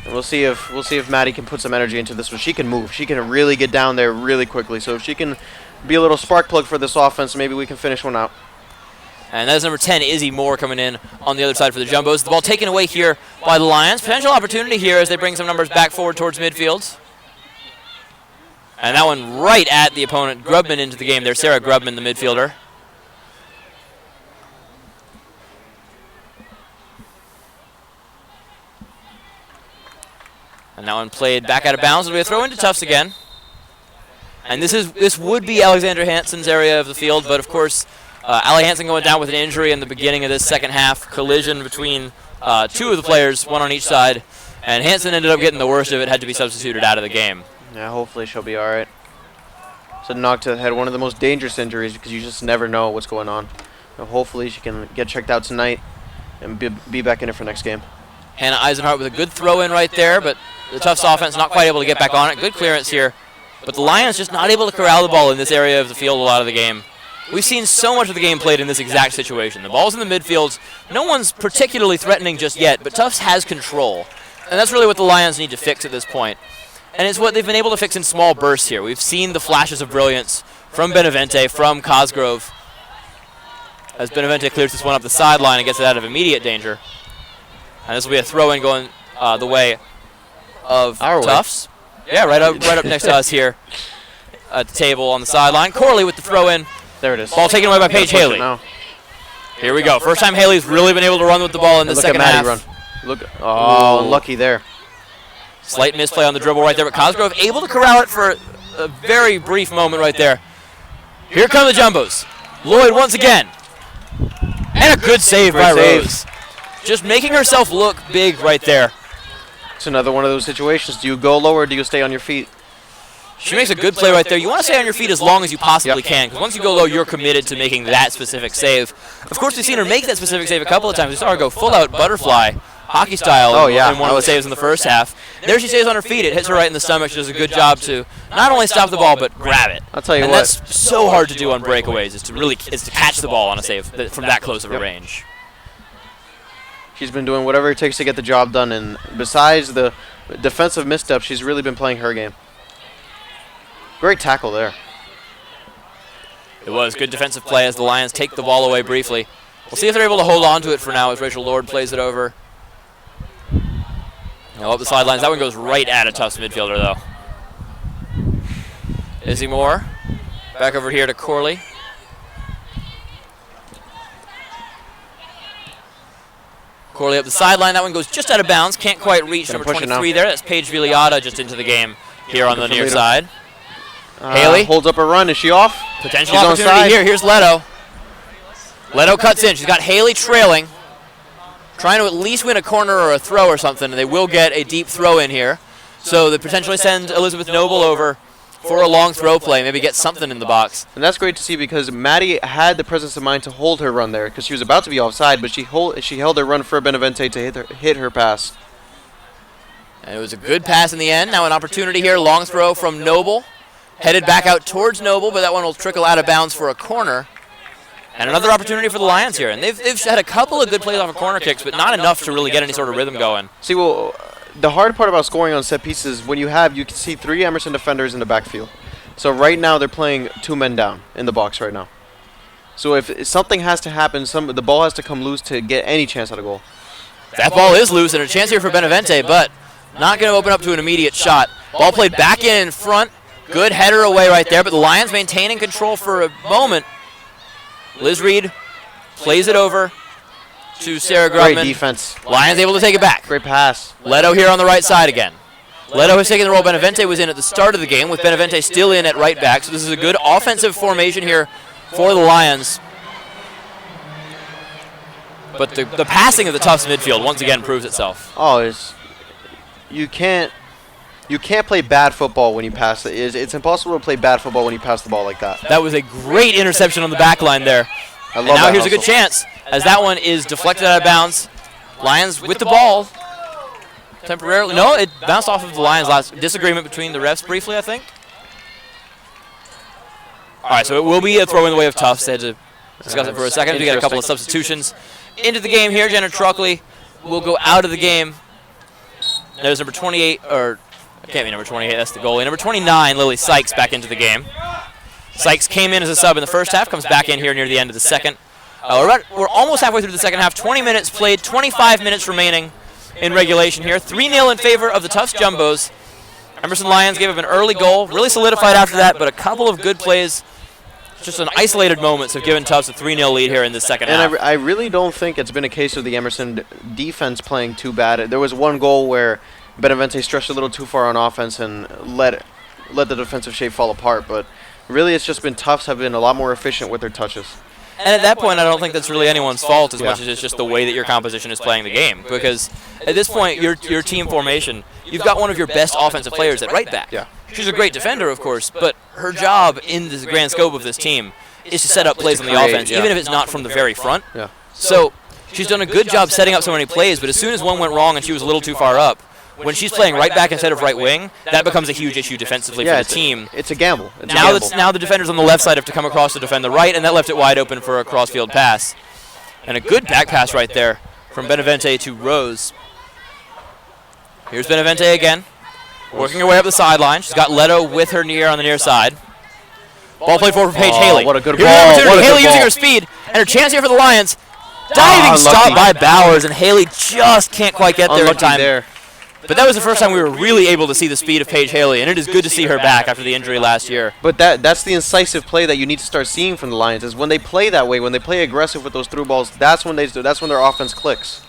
S3: And we'll see if Maddie can put some energy into this one. She can move. She can really get down there really quickly. So if she can be a little spark plug for this offense, maybe we can finish one out.
S1: And that is number 10, Izzy Moore, coming in on the other side for the Jumbos. The ball taken away here by the Lions. Potential opportunity here as they bring some numbers back forward towards midfield. And that one right at the opponent, Grubman, into the game there. Sarah Grubman, the midfielder. And that one played back out of bounds. It'll be a throw into Tufts again. And this would be Alexandra Hansen's area of the field, but of course, Allie Hansen going down with an injury in the beginning of this second half. Collision between 2 of the players, one on each side. And Hansen ended up getting the worst of it, had to be substituted out of the game.
S3: Yeah, hopefully she'll be all right. It's a knock to the head, one of the most dangerous injuries, because you just never know what's going on. So hopefully she can get checked out tonight and be back in it for next game.
S1: Hannah Eisenhart with a good throw in right there, but the Tufts offense not quite able to get back on it. Good clearance here. But the Lions just not able to corral the ball in this area of the field a lot of the game. We've seen so much of the game played in this exact situation. The ball's in the midfield. No one's particularly threatening just yet, but Tufts has control. And that's really what the Lions need to fix at this point. And it's what they've been able to fix in small bursts here. We've seen the flashes of brilliance from Benavente, from Cosgrove, as Benavente clears this one up the sideline and gets it out of immediate danger. And this will be a throw-in going the way of Tufts. Yeah, right up next to us here at the table on the sideline. Corley with the throw-in.
S3: There it is.
S1: Ball taken away by Paige Haley. Here we go. First time Haley's really been able to run with the ball in the second half.
S3: Look at Maddie run. Oh, unlucky there.
S1: Slight misplay on the dribble right there, but Cosgrove able to corral it for a very brief moment right there. Here come the Jumbos. Lloyd once again. And a good save by Rose. Just making herself look big right there.
S3: It's another one of those situations. Do you go low or do you stay on your feet?
S1: She makes a good play right there. You want to stay on your feet as long as you possibly can, because once you go low, you're committed to making that specific save. Of course, we've seen her make that specific save a couple of times. We saw her go full-out butterfly, hockey style, in one of the saves in the first half. There she stays on her feet. It hits her right in the stomach. She does a good job to not only stop the ball, but grab it.
S3: I'll tell you
S1: and
S3: what.
S1: That's so hard to do on breakaways, is to catch the ball on a save from that close of a range.
S3: She's been doing whatever it takes to get the job done, and besides the defensive missteps, she's really been playing her game. Great tackle there.
S1: It was good defensive play as the Lions take the ball away briefly. We'll see if they're able to hold on to it for now as Rachel Lord plays it over. Up the sidelines. That one goes right at a Tufts midfielder, though. Izzy Moore. Back over here to Corley. Corley up the sideline. That one goes just out of bounds. Can't quite reach number 23 there. That's Paige Viliata just into the game here on the near side. Haley
S3: holds up a run. Is she off?
S1: Potential opportunity here. Here's Leto. Leto cuts in. She's got Haley trailing. Trying to at least win a corner or a throw or something, and they will get a deep throw in here. So they potentially send Elizabeth Noble over for a long throw play, maybe get something in the box.
S3: And that's great to see because Maddie had the presence of mind to hold her run there because she was about to be offside, but she held her run for Benavente to hit her pass.
S1: And it was a good pass in the end. Now an opportunity here, long throw from Noble. Headed back out towards Noble, but that one will trickle out of bounds for a corner. And another opportunity for the Lions here. And they've had a couple of good plays off of corner kicks, but not enough to really get any sort of rhythm going.
S3: See, well, the hard part about scoring on set pieces is when you can see 3 Emerson defenders in the backfield. So right now they're playing 2 men down in the box right now. So if something has to happen, the ball has to come loose to get any chance at a goal.
S1: That ball is loose, and a chance here for Benavente, but not going to open up to an immediate shot. Ball played back in front. Good header away right there, but the Lions maintaining control for a moment. Liz Reed plays it over to Sarah Grumman.
S3: Great defense.
S1: Lions able to take it back.
S3: Great pass.
S1: Leto here on the right side again. Leto has taken the role Benavente was in at the start of the game, with Benavente still in at right back. So this is a good offensive formation here for the Lions. But the passing of the Tufts midfield once again proves itself.
S3: Oh, you can't play bad football when you pass it. It's impossible to play bad football when you pass the ball like that.
S1: That was a great interception on the back line there.
S3: And
S1: now here's a good chance as that one is deflected out of bounds. Lions with the ball temporarily. No, it bounced off of the Lions. Last disagreement between the refs briefly, I think. All right, so it will be a throw in the way of Tufts. They had to discuss it for a second. We got a couple of substitutions into the game here. Jenna Truckley will go out of the game. There's number 28, or it can't be number 28, that's the goalie. Number 29, Lily Sykes, back into the game. Sykes came in as a sub in the first half, comes back in here near the end of the second. We're almost halfway through the second half. 20 minutes played, 25 minutes remaining in regulation here. 3-0 in favor of the Tufts Jumbos. Emerson Lions gave up an early goal, really solidified after that, but a couple of good plays, just an isolated moments have given Tufts a 3-0 lead here in the second half.
S3: And I really don't think it's been a case of the Emerson defense playing too bad. There was one goal where Benavente stretched a little too far on offense and let the defensive shape fall apart, but really it's just been Tufts have been a lot more efficient with their touches.
S1: And at that point, I don't think that's really anyone's fault as much as it's just the way that your composition is playing the game. Because at this point, your team formation, you've got one of your best offensive players at right back.
S3: Yeah.
S1: She's a great defender, of course, but her job in the grand scope of this team is to set up plays on the offense, even if it's not from the very front.
S3: Yeah.
S1: So she's done a good job setting up so many plays, but as soon as one went wrong and she was a little too far up, when she's playing right back instead of right wing, that becomes a huge issue defensively for the team.
S3: It's a gamble.
S1: Now the defenders on the left side have to come across to defend the right, and that left it wide open for a cross-field pass. And a good back pass right there from Benavente to Rose. Here's Benavente again, working her way up the sideline. She's got Leto with her on the near side. Ball played forward for Paige Haley.
S3: What a good
S1: Here's
S3: ball.
S1: Haley using her speed, and her chance here for the Lions. Diving stop by Bowers, and Haley just can't quite get there in time.
S3: There.
S1: But that was the first time we were really able to see the speed of Paige Haley, and it is good to see her back after the injury last year.
S3: But that's the incisive play that you need to start seeing from the Lions, is when they play that way, when they play aggressive with those through balls, that's when their offense clicks.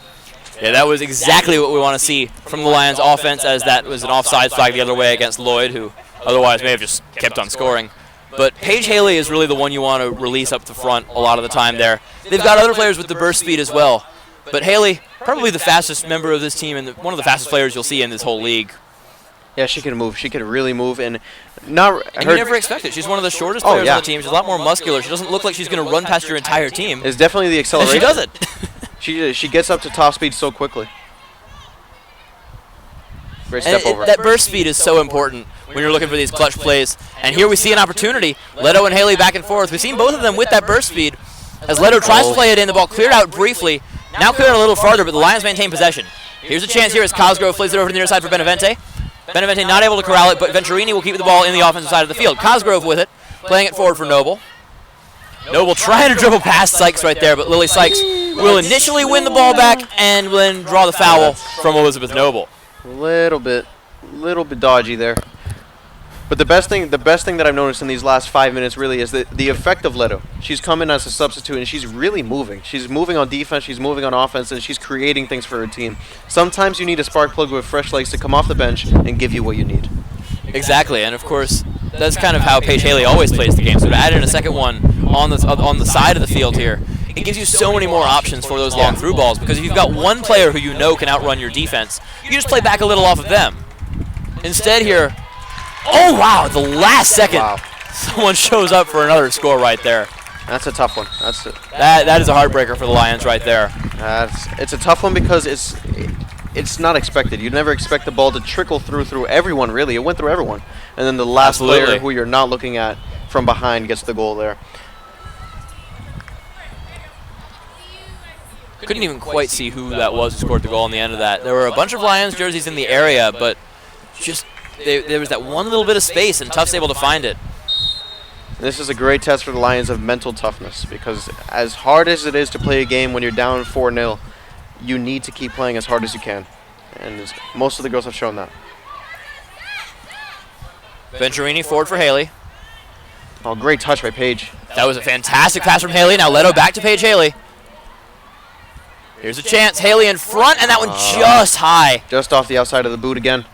S1: Yeah, that was exactly what we want to see from the Lions offense, as that was an offside flag the other way against Lloyd, who otherwise may have just kept on scoring. But Paige Haley is really the one you want to release up the front a lot of the time there. They've got other players with the burst speed as well. But Haley, probably the fastest member of this team and one of the fastest players you'll see in this whole league.
S3: Yeah, she can move. She can really move. And
S1: you never expect it. She's one of the shortest players on the team. She's a lot more muscular. She doesn't look like she's going to run past your entire team.
S3: It's definitely the acceleration.
S1: And she does it.
S3: She gets up to top speed so quickly. Great step over.
S1: That burst speed is so important when you're looking for these clutch plays. And here we see an opportunity. Leto and Haley back and forth. We've seen both of them with that burst speed. As Leto tries to play it in, the ball cleared out briefly. Now clearing a little farther, but the Lions maintain possession. Here's a chance here as Cosgrove flies it over to the near side for Benavente. Benavente not able to corral it, but Venturini will keep the ball in the offensive side of the field. Cosgrove with it, playing it forward for Noble. Noble trying to dribble past Sykes right there, but Lily Sykes will initially win the ball back and then draw the foul from Elizabeth Noble.
S3: Little bit dodgy there. But the best thing that I've noticed in these last 5 minutes really is the effect of Leto. She's come in as a substitute and she's really moving. She's moving on defense, she's moving on offense, and she's creating things for her team. Sometimes you need a spark plug with fresh legs to come off the bench and give you what you need.
S1: Exactly, and of course, that's kind of how Paige Haley always plays the game. So to add in a second one on the side of the field here, it gives you so many more options for those long through balls, because if you've got one player who you know can outrun your defense, you just play back a little off of them. Instead here, oh wow, the last second, someone shows up for another score right there.
S3: That's a tough one.
S1: That is a heartbreaker for the Lions right there.
S3: It's a tough one because it's not expected. You'd never expect the ball to trickle through everyone, really. It went through everyone. And then the last player who you're not looking at from behind gets the goal there.
S1: Couldn't even quite see who that was who scored the goal on the end of that. There were a bunch of Lions jerseys in the area, but just there was that one little bit of space, and Tufts able to find it.
S3: This is a great test for the Lions of mental toughness, because as hard as it is to play a game when you're down 4-0, you need to keep playing as hard as you can. And most of the girls have shown that.
S1: Venturini forward for Haley.
S3: Oh, great touch by Paige.
S1: That was a fantastic pass from Haley. Now Leto back to Paige Haley. Here's a chance. Haley in front, and that one just high.
S3: Just off the outside of the boot again.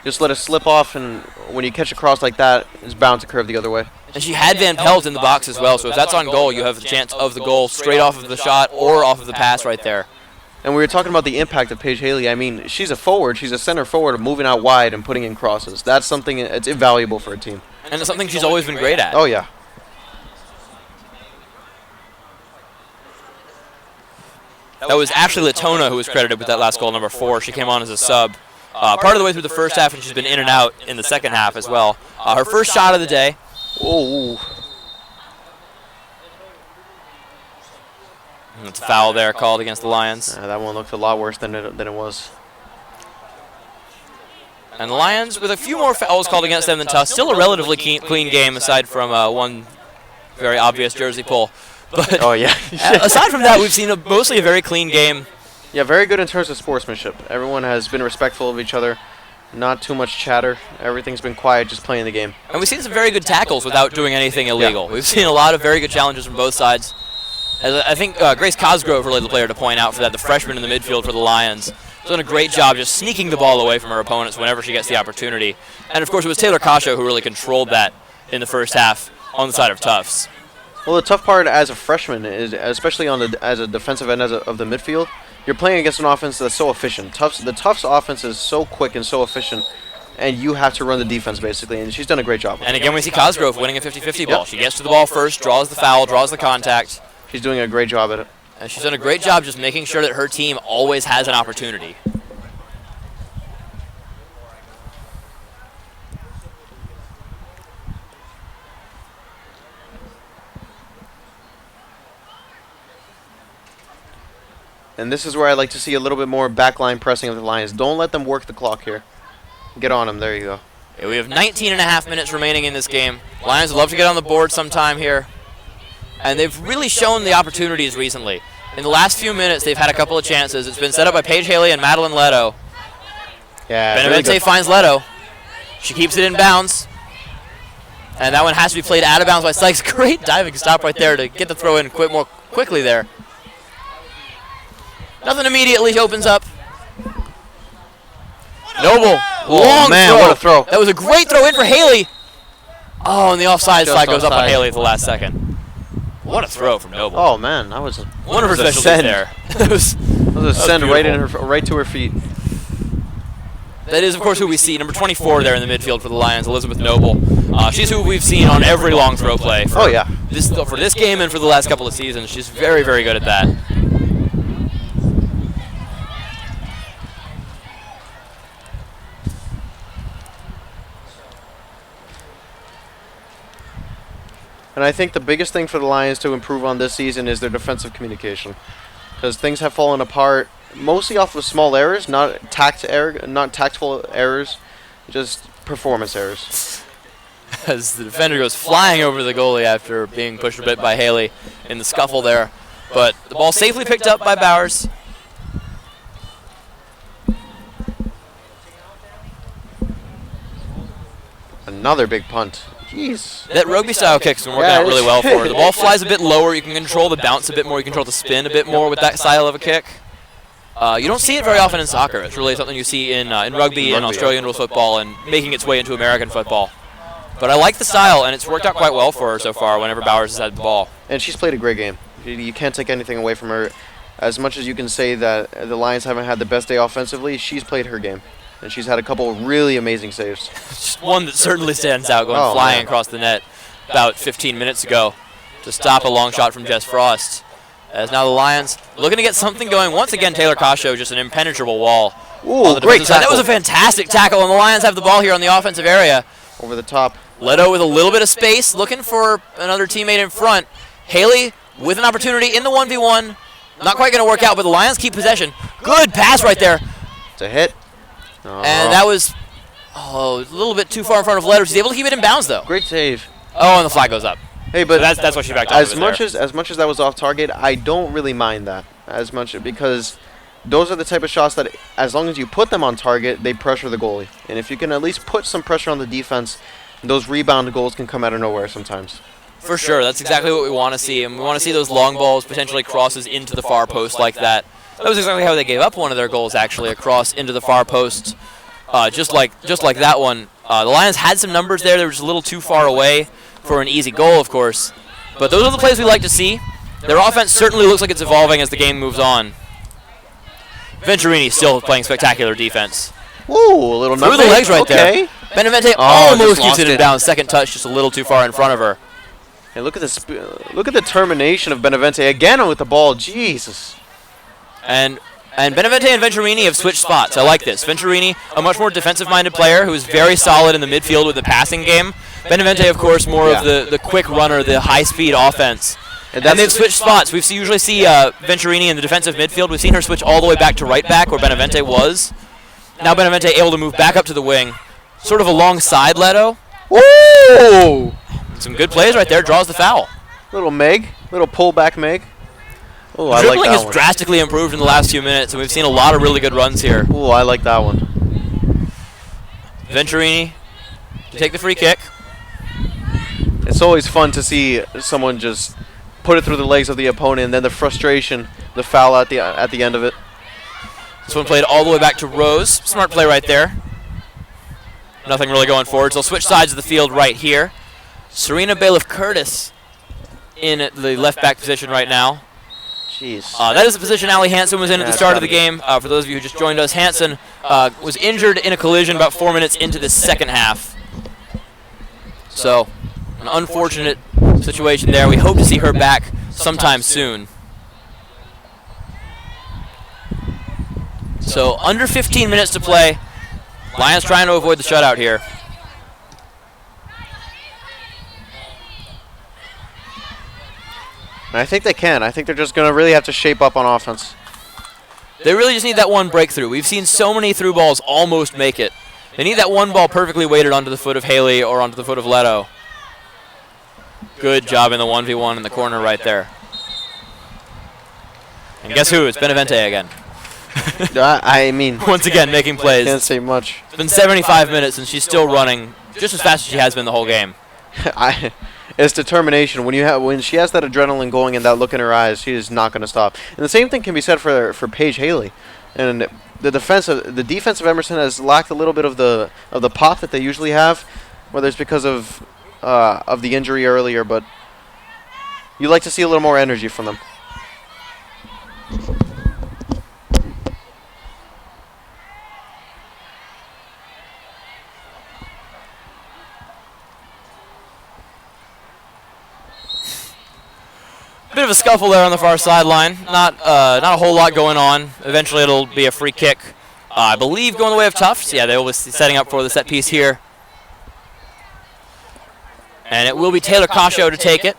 S3: Just let it slip off, and when you catch a cross like that, it's bound to curve the other way.
S1: And she had Van Pelt in the box as well, so if that's on goal, you have the chance of the goal straight off of the shot or off of the pass right there.
S3: And we were talking about the impact of Paige Haley. I mean, she's a forward. She's a center forward moving out wide and putting in crosses. That's something that's invaluable for a team.
S1: And it's something she's always been great at.
S3: Oh, yeah.
S1: That was Ashley Latona who was credited with that last goal, number 4. She came on as a sub part of the way through the first half, and she's been in and out in the second half as well. Her first shot of the day.
S3: Oh.
S1: It's a foul there called against the Lions.
S3: That one looked a lot worse than it was.
S1: And the Lions, with a few more fouls called against them than Tufts, still a relatively clean game aside from one very obvious jersey pull. But
S3: oh, yeah.
S1: aside from that, we've seen mostly a very clean game.
S3: Yeah, very good in terms of sportsmanship. Everyone has been respectful of each other. Not too much chatter. Everything's been quiet, just playing the game.
S1: And we've seen some very good tackles without doing anything illegal. Yeah. We've seen a lot of very good challenges from both sides. As I think Grace Cosgrove really the player to point out for that, the freshman in the midfield for the Lions. She's done a great job just sneaking the ball away from her opponents whenever she gets the opportunity. And, of course, it was Taylor Kasho who really controlled that in the first half on the side of Tufts.
S3: Well, the tough part as a freshman is, especially as a defensive end of the midfield, you're playing against an offense that's so efficient. The Tufts offense is so quick and so efficient, and you have to run the defense, basically, and she's done a great job.
S1: And again, we see Cosgrove winning a 50-50 ball. She gets to the ball first, draws the foul, draws the contact.
S3: She's doing a great job at it.
S1: And she's done a great job just making sure that her team always has an opportunity.
S3: And this is where I like to see a little bit more backline pressing of the Lions. Don't let them work the clock here. Get on them. There you go.
S1: Yeah, we have 19 and a half minutes remaining in this game. Lions would love to get on the board sometime here. And they've really shown the opportunities recently. In the last few minutes, they've had a couple of chances. It's been set up by Paige Haley and Madeline Leto.
S3: Yeah,
S1: Benavente really finds Leto. She keeps it in bounds. And that one has to be played out of bounds by Sykes. Great diving stop right there to get the throw in more quickly there. Nothing immediately opens up. Noble, long throw.
S3: What a throw.
S1: That was a great throw in for Haley. Oh, and the offside slide goes up on Haley at the last second. What a throw from Noble.
S3: Oh, man, that was
S1: one of her specialties there.
S3: That was a send right to her feet.
S1: That is, of course, who we see. Number 24 there in the midfield for the Lions, Elizabeth Noble. She's who we've seen on every long throw play. For this game and for the last couple of seasons. She's very, very good at that.
S3: And I think the biggest thing for the Lions to improve on this season is their defensive communication. because things have fallen apart mostly off of small errors, not tactful errors, just performance errors.
S1: As the defender goes flying over the goalie after being pushed a bit by Haley in the scuffle there. But the ball safely picked up by Bowers.
S3: Another big punt. Jeez.
S1: That rugby-style kick's been working out really well for her. The ball flies a bit lower. You can control the bounce a bit more. You can control the spin a bit more with that style of a kick. You don't see it very often in soccer. It's really something you see in rugby and Australian rules football and making its way into American football. But I like the style, and it's worked out quite well for her so far whenever Bowers has had the ball.
S3: And she's played a great game. You can't take anything away from her. As much as you can say that the Lions haven't had the best day offensively, she's played her game. And she's had a couple of really amazing saves.
S1: Just one that certainly stands out, going flying across the net about 15 minutes ago to stop a long shot from Jess Frost. As now the Lions looking to get something going. Once again, Taylor Cosho, just an impenetrable wall.
S3: Ooh, great tackle.
S1: That was a fantastic tackle, and the Lions have the ball here on the offensive area.
S3: Over the top.
S1: Leto with a little bit of space, looking for another teammate in front. Haley with an opportunity in the 1v1. Not quite going to work out, but the Lions keep possession. Good pass right there.
S3: It's a hit.
S1: Oh. And that was a little bit too far in front of Leto. She's able to keep it in bounds, though.
S3: Great save.
S1: Oh, and the flag goes up.
S3: Hey, but
S1: so that's what she backed up.
S3: As much as that was off target, I don't really mind that as much because those are the type of shots that, as long as you put them on target, they pressure the goalie. And if you can at least put some pressure on the defense, those rebound goals can come out of nowhere sometimes.
S1: For sure, that's exactly what we want to see, and we want to see those long balls, potentially crosses into the far post like that. That was exactly how they gave up one of their goals, actually, a cross into the far post, just like that one. The Lions had some numbers there. They were just a little too far away for an easy goal, of course. But those are the plays we like to see. Their offense certainly looks like it's evolving as the game moves on. Venturini still playing spectacular defense.
S3: Ooh, a little
S1: through the legs right there. Benavente almost keeps it in bounds. Second touch, just a little too far in front of her.
S3: Hey, look at this! Look at the termination of Benavente again with the ball. Jesus.
S1: And Benavente and Venturini have switched spots. I like this. Venturini, a much more defensive-minded player who is very solid in the midfield with the passing game. Benavente, of course, more of the quick runner, the high-speed offense. And they've switched spots. We usually see Venturini in the defensive midfield. We've seen her switch all the way back to right back where Benavente was. Now Benavente able to move back up to the wing, sort of alongside Leto.
S3: Whoa!
S1: Some good plays right there. Draws the foul.
S3: Little pullback Meg. Oh, I like that one.
S1: Dribbling has drastically improved in the last few minutes, and we've seen a lot of really good runs here.
S3: Oh, I like that one.
S1: Venturini to take the free kick.
S3: It's always fun to see someone just put it through the legs of the opponent, and then the frustration, the foul at the end of it.
S1: This one played all the way back to Rose. Smart play right there. Nothing really going forward. So they'll switch sides of the field right here. Serena Bailiff-Curtis in the left-back position right now.
S3: Jeez.
S1: That is the position Allie Hansen was in at the start of the game. For those of you who just joined us, Hansen was injured in a collision about 4 minutes into the second half. So, an unfortunate situation there. We hope to see her back sometime soon. So, under 15 minutes to play. Lions trying to avoid the shutout here.
S3: And I think they can. I think they're just going to really have to shape up on offense.
S1: They really just need that one breakthrough. We've seen so many through balls almost make it. They need that one ball perfectly weighted onto the foot of Haley or onto the foot of Leto. Good job in the 1v1 in the corner right there. And guess who? It's Benavente again.
S3: I mean,
S1: once again making plays.
S3: Can't say much.
S1: It's been 75 minutes and she's still running just as fast as she has been the whole game.
S3: It's determination. When she has that adrenaline going and that look in her eyes, she is not going to stop. And the same thing can be said for Paige Haley. And the defense of Emerson has lacked a little bit of the pop that they usually have, whether it's because of the injury earlier, but you like to see a little more energy from them.
S1: Bit of a scuffle there on the far sideline. Not a whole lot going on. Eventually it'll be a free kick. I believe going the way of Tufts. Yeah, they will be setting up for the set piece here. And it will be Taylor Cosho to take it.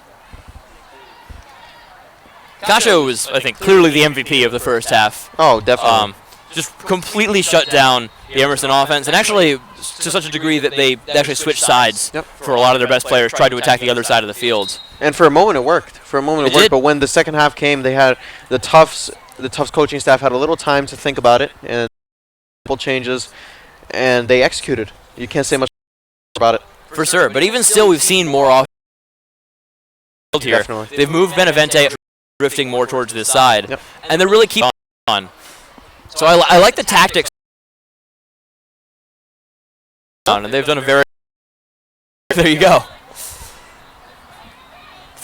S1: Cascio was, I think, clearly the MVP of the first half.
S3: Oh, definitely.
S1: Just completely shut down the Emerson offense, and actually to such a degree that they actually switched sides for a lot of their best players, tried to attack the other side of the field.
S3: And for a moment it worked. But when the second half came, they had the Tufts coaching staff had a little time to think about it and simple changes, and they executed. You can't say much about it.
S1: For sure, but even still, we've seen more off field here.
S3: Definitely.
S1: They've moved Benavente drifting more towards this side, and they're really keeping on. So I like the tactics. And they've done a very... There you go.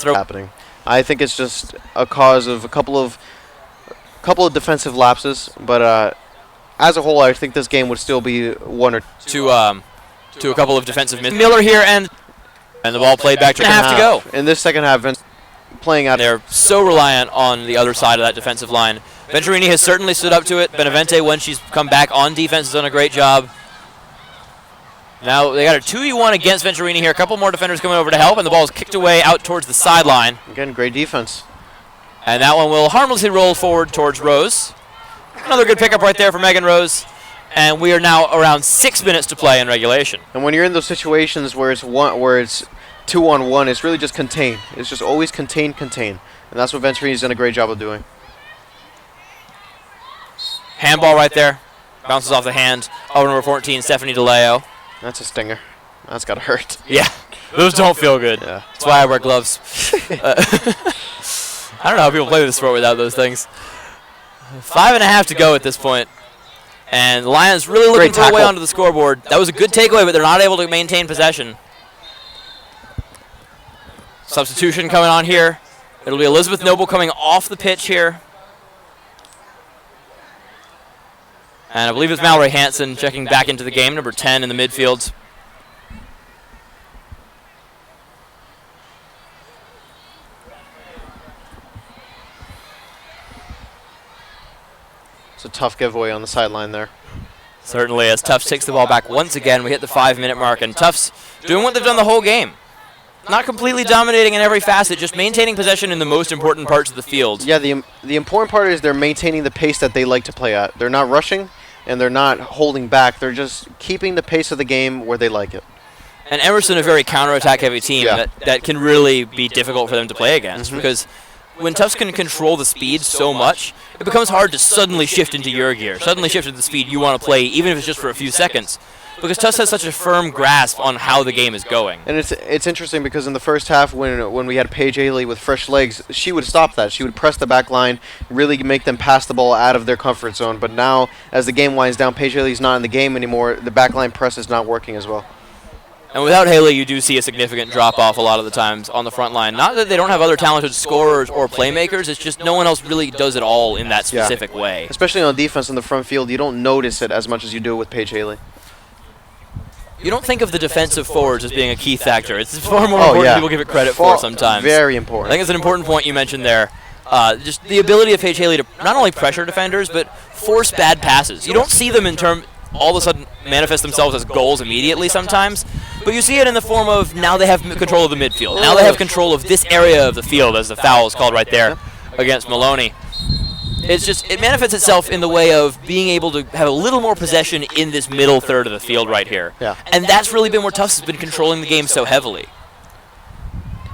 S3: Happening. I think it's just a cause of a couple of defensive lapses, but as a whole, I think this game would still be one or
S1: to a couple of defensive misses. Miller here, and the ball played back to half to go.
S3: In this second half, playing out.
S1: They're so reliant on the other side of that defensive line. Venturini has certainly stood up to it. Benavente, when she's come back on defense, has done a great job. Now they got a 2v1 against Venturini here. A couple more defenders coming over to help, and the ball is kicked away out towards the sideline.
S3: Again, great defense.
S1: And that one will harmlessly roll forward towards Rose. Another good pickup right there for Megan Rose. And we are now around 6 minutes to play in regulation.
S3: And when you're in those situations where it's 2-on-1, it's really just contain. It's just always contain. And that's what Venturini's done a great job of doing.
S1: Handball right there. Bounces off the hand of number 14, Stephanie DeLeo.
S3: That's a stinger. That's got to hurt.
S1: Yeah, those don't feel good.
S3: Yeah.
S1: That's why I wear gloves. I don't know how people play this sport without those things. 5.5 to go at this point. And the Lions really looking for a way onto the scoreboard. That was a good takeaway, but they're not able to maintain possession. Substitution coming on here. It'll be Elizabeth Noble coming off the pitch here. And I believe it's Mallory Hansen checking back into the game, number 10 in the midfield.
S3: It's a tough giveaway on the sideline there.
S1: Certainly, as Tufts takes the ball back once again. We hit the 5-minute mark, and Tufts doing what they've done the whole game. Not completely dominating in every facet, just maintaining possession in the most important parts of the field.
S3: Yeah, the important part is they're maintaining the pace that they like to play at. They're not rushing, and they're not holding back. They're just keeping the pace of the game where they like it.
S1: And Emerson, a very counterattack heavy team that can really be difficult for them to play against, because when Tufts can control the speed so much, it becomes hard to suddenly shift into your gear, suddenly shift into the speed you want to play, even if it's just for a few seconds. Because Tufts has such a firm grasp on how the game is going.
S3: And it's interesting because in the first half, when we had Paige Haley with fresh legs, she would stop that. She would press the back line, really make them pass the ball out of their comfort zone. But now, as the game winds down, Paige Haley's not in the game anymore. The back line press is not working as well.
S1: And without Haley, you do see a significant drop-off a lot of the times on the front line. Not that they don't have other talented scorers or playmakers, it's just no one else really does it all in that specific way.
S3: Especially on defense in the front field, you don't notice it as much as you do with Paige Haley.
S1: You don't think of the defensive forwards as being a key factor. It's far more important than people give it credit for sometimes.
S3: Very important.
S1: I think it's an important point you mentioned there. Just the ability of Paige Haley to not only pressure defenders, but force bad passes. You don't see them all of a sudden manifest themselves as goals immediately sometimes, but you see it in the form of now they have control of the midfield. Now they have control of this area of the field, as the foul is called right there against Maloney. It manifests itself in the way of being able to have a little more possession in this middle third of the field right here. Yeah. And that's really been where Tufts has been controlling the game so heavily.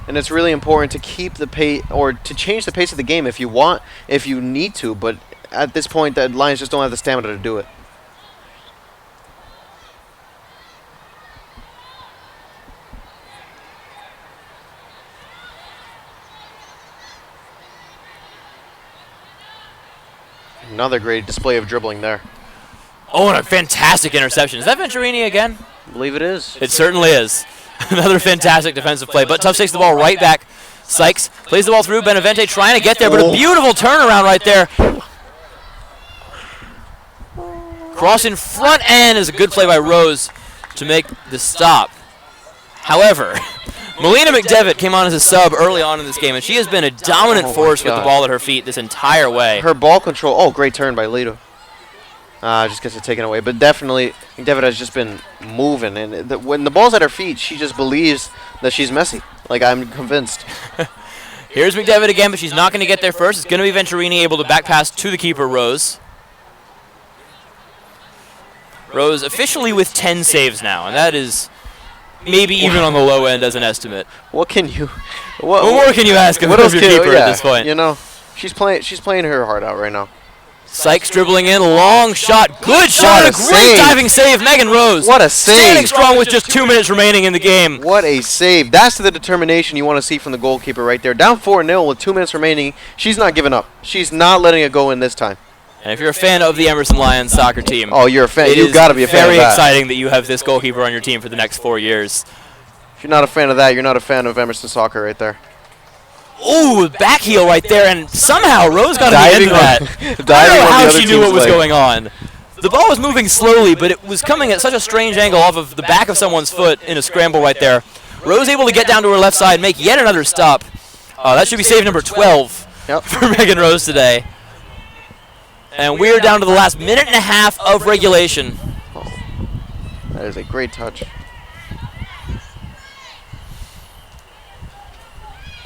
S3: And it's really important to keep the pace, or to change the pace of the game if you need to, but at this point the Lions just don't have the stamina to do it. Another great display of dribbling there.
S1: Oh, and a fantastic interception. Is that Venturini again?
S3: I believe it is.
S1: It certainly is. Another fantastic defensive play. But Tufts takes the ball right back. Sykes plays the ball through. Benavente trying to get there, but a beautiful turnaround right there. Cross in front, and is a good play by Rose to make the stop. However, Melina McDevitt came on as a sub early on in this game, and she has been a dominant force with the ball at her feet this entire way.
S3: Her ball control, great turn by Lito. Just gets it taken away. But definitely, McDevitt has just been moving. And when the ball's at her feet, she just believes that she's Messi. Like, I'm convinced.
S1: Here's McDevitt again, but she's not going to get there first. It's going to be Venturini able to back pass to the keeper, Rose. Rose officially with 10 saves now, and that is maybe even on the low end as an estimate.
S3: What can you?
S1: What more can you ask of your keeper at this point?
S3: You know, she's playing her heart out right now.
S1: Sykes dribbling in, long shot, good shot, a great diving save, Megan Rose.
S3: What a save.
S1: Standing strong with just 2 minutes remaining in the game.
S3: What a save. That's the determination you want to see from the goalkeeper right there. Down 4-0 with 2 minutes remaining. She's not giving up. She's not letting it go in this time.
S1: And if you're a fan of the Emerson Lions soccer team,
S3: oh, you're a fan. You've got to be a fan of that.
S1: It's very exciting that you have this goalkeeper on your team for the next 4 years.
S3: If you're not a fan of that, you're not a fan of Emerson soccer right there.
S1: Ooh, back heel right there, and somehow Rose got to the end of that. I don't know how she knew what was going on. The ball was moving slowly, but it was coming at such a strange angle off of the back of someone's foot in a scramble right there. Rose able to get down to her left side, make yet another stop. That should be save number 12 for Megan Rose today. And we're down to the last minute and a half of regulation.
S3: Oh, that is a great touch.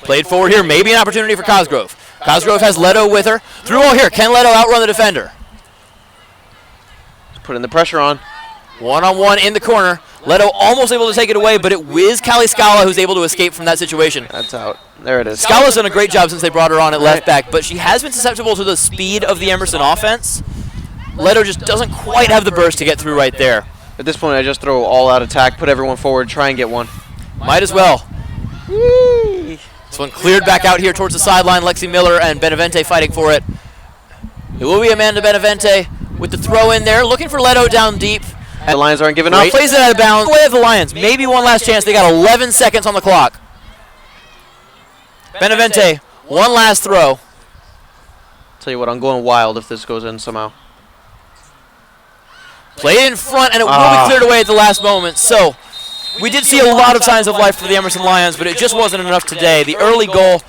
S1: Played forward here, maybe an opportunity for Cosgrove. Cosgrove has Leto with her. Through all here, can Leto outrun the defender?
S3: Putting the pressure on.
S1: One-on-one in the corner. Leto almost able to take it away, but it whizzed Callie Scala, who's able to escape from that situation.
S3: That's out. There it is.
S1: Scala's done a great job since they brought her on at left back, but she has been susceptible to the speed of the Emerson offense. Leto just doesn't quite have the burst to get through right there.
S3: At this point, I just throw all-out attack, put everyone forward, try and get one.
S1: Might as well. Whee! This one cleared back out here towards the sideline. Lexi Miller and Benavente fighting for it. It will be Amanda Benavente with the throw in there, looking for Leto down deep.
S3: The Lions aren't giving up.
S1: Plays it out of bounds. Way of the Lions. Maybe one last chance. They got 11 seconds on the clock. Benavente, one last throw.
S3: Tell you what, I'm going wild if this goes in somehow.
S1: Play in front, and it will be cleared away at the last moment. So we did see a lot of signs of life for the Emerson Lions, but it just wasn't enough today. The early goal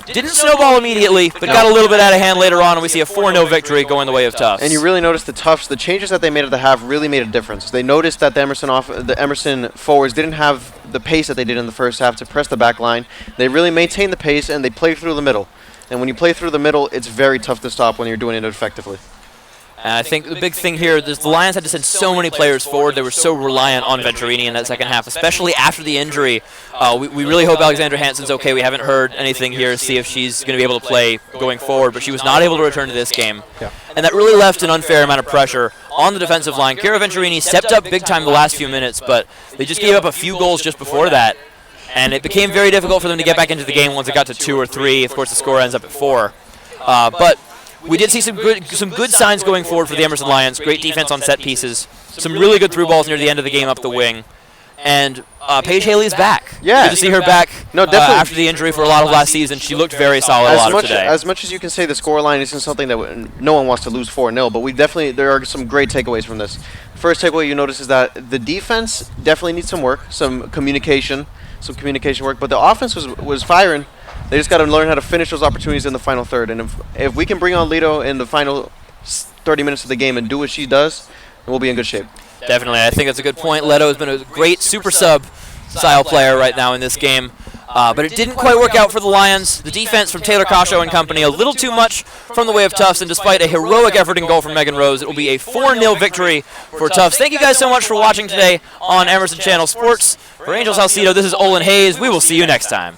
S1: didn't snowball immediately, but got a little bit out of hand later on, and we see a 4-0 victory going the way of Tufts.
S3: And you really noticed the Tufts, the changes that they made at the half really made a difference. They noticed that the Emerson forwards didn't have the pace that they did in the first half to press the back line. They really maintained the pace, and they played through the middle. And when you play through the middle, it's very tough to stop when you're doing it effectively.
S1: And I think the big thing here is the Lions had to send so many players forward. They were so reliant on Venturini in that second half, especially after the injury. We really hope Alexandra Hansen's okay. We haven't heard anything here to see if she's going to be able to play going forward, but she was not able to return to this game.
S3: Yeah.
S1: And that really left an unfair amount of pressure on the defensive line. Kira Venturini stepped up big time the last few minutes, but they just gave up a few goals just before that. And it became very difficult for them to get back into the game once it got to 2 or 3. Of course, the score ends up at 4. But we did see some good signs going forward for the Emerson Lions. Great defense on set pieces. Some really good through balls near the end of the game up the wing. And Paige Haley is back.
S3: Yeah.
S1: Good to see her back.
S3: No, definitely.
S1: After the injury for a lot of last season, she looked very solid a lot of today.
S3: As much as you can say the scoreline isn't something that no one wants to lose 4-0, but there are some great takeaways from this. First takeaway you notice is that the defense definitely needs some work, some communication work, but the offense was firing. They just got to learn how to finish those opportunities in the final third. And if we can bring on Leto in the final 30 minutes of the game and do what she does, then we'll be in good shape.
S1: Definitely. I think that's a good point. Leto has been a great super sub style player right now in this game. But it didn't quite work out for the Lions. The defense from Taylor Cosho and company, a little too much from the way of Tufts, and despite a heroic effort and goal from Megan Rose, it will be a 4-0 victory for Tufts. Thank you guys so much for watching today on Emerson Channel Sports. For Angel Salcido, this is Olin Hayes. We will see you next time.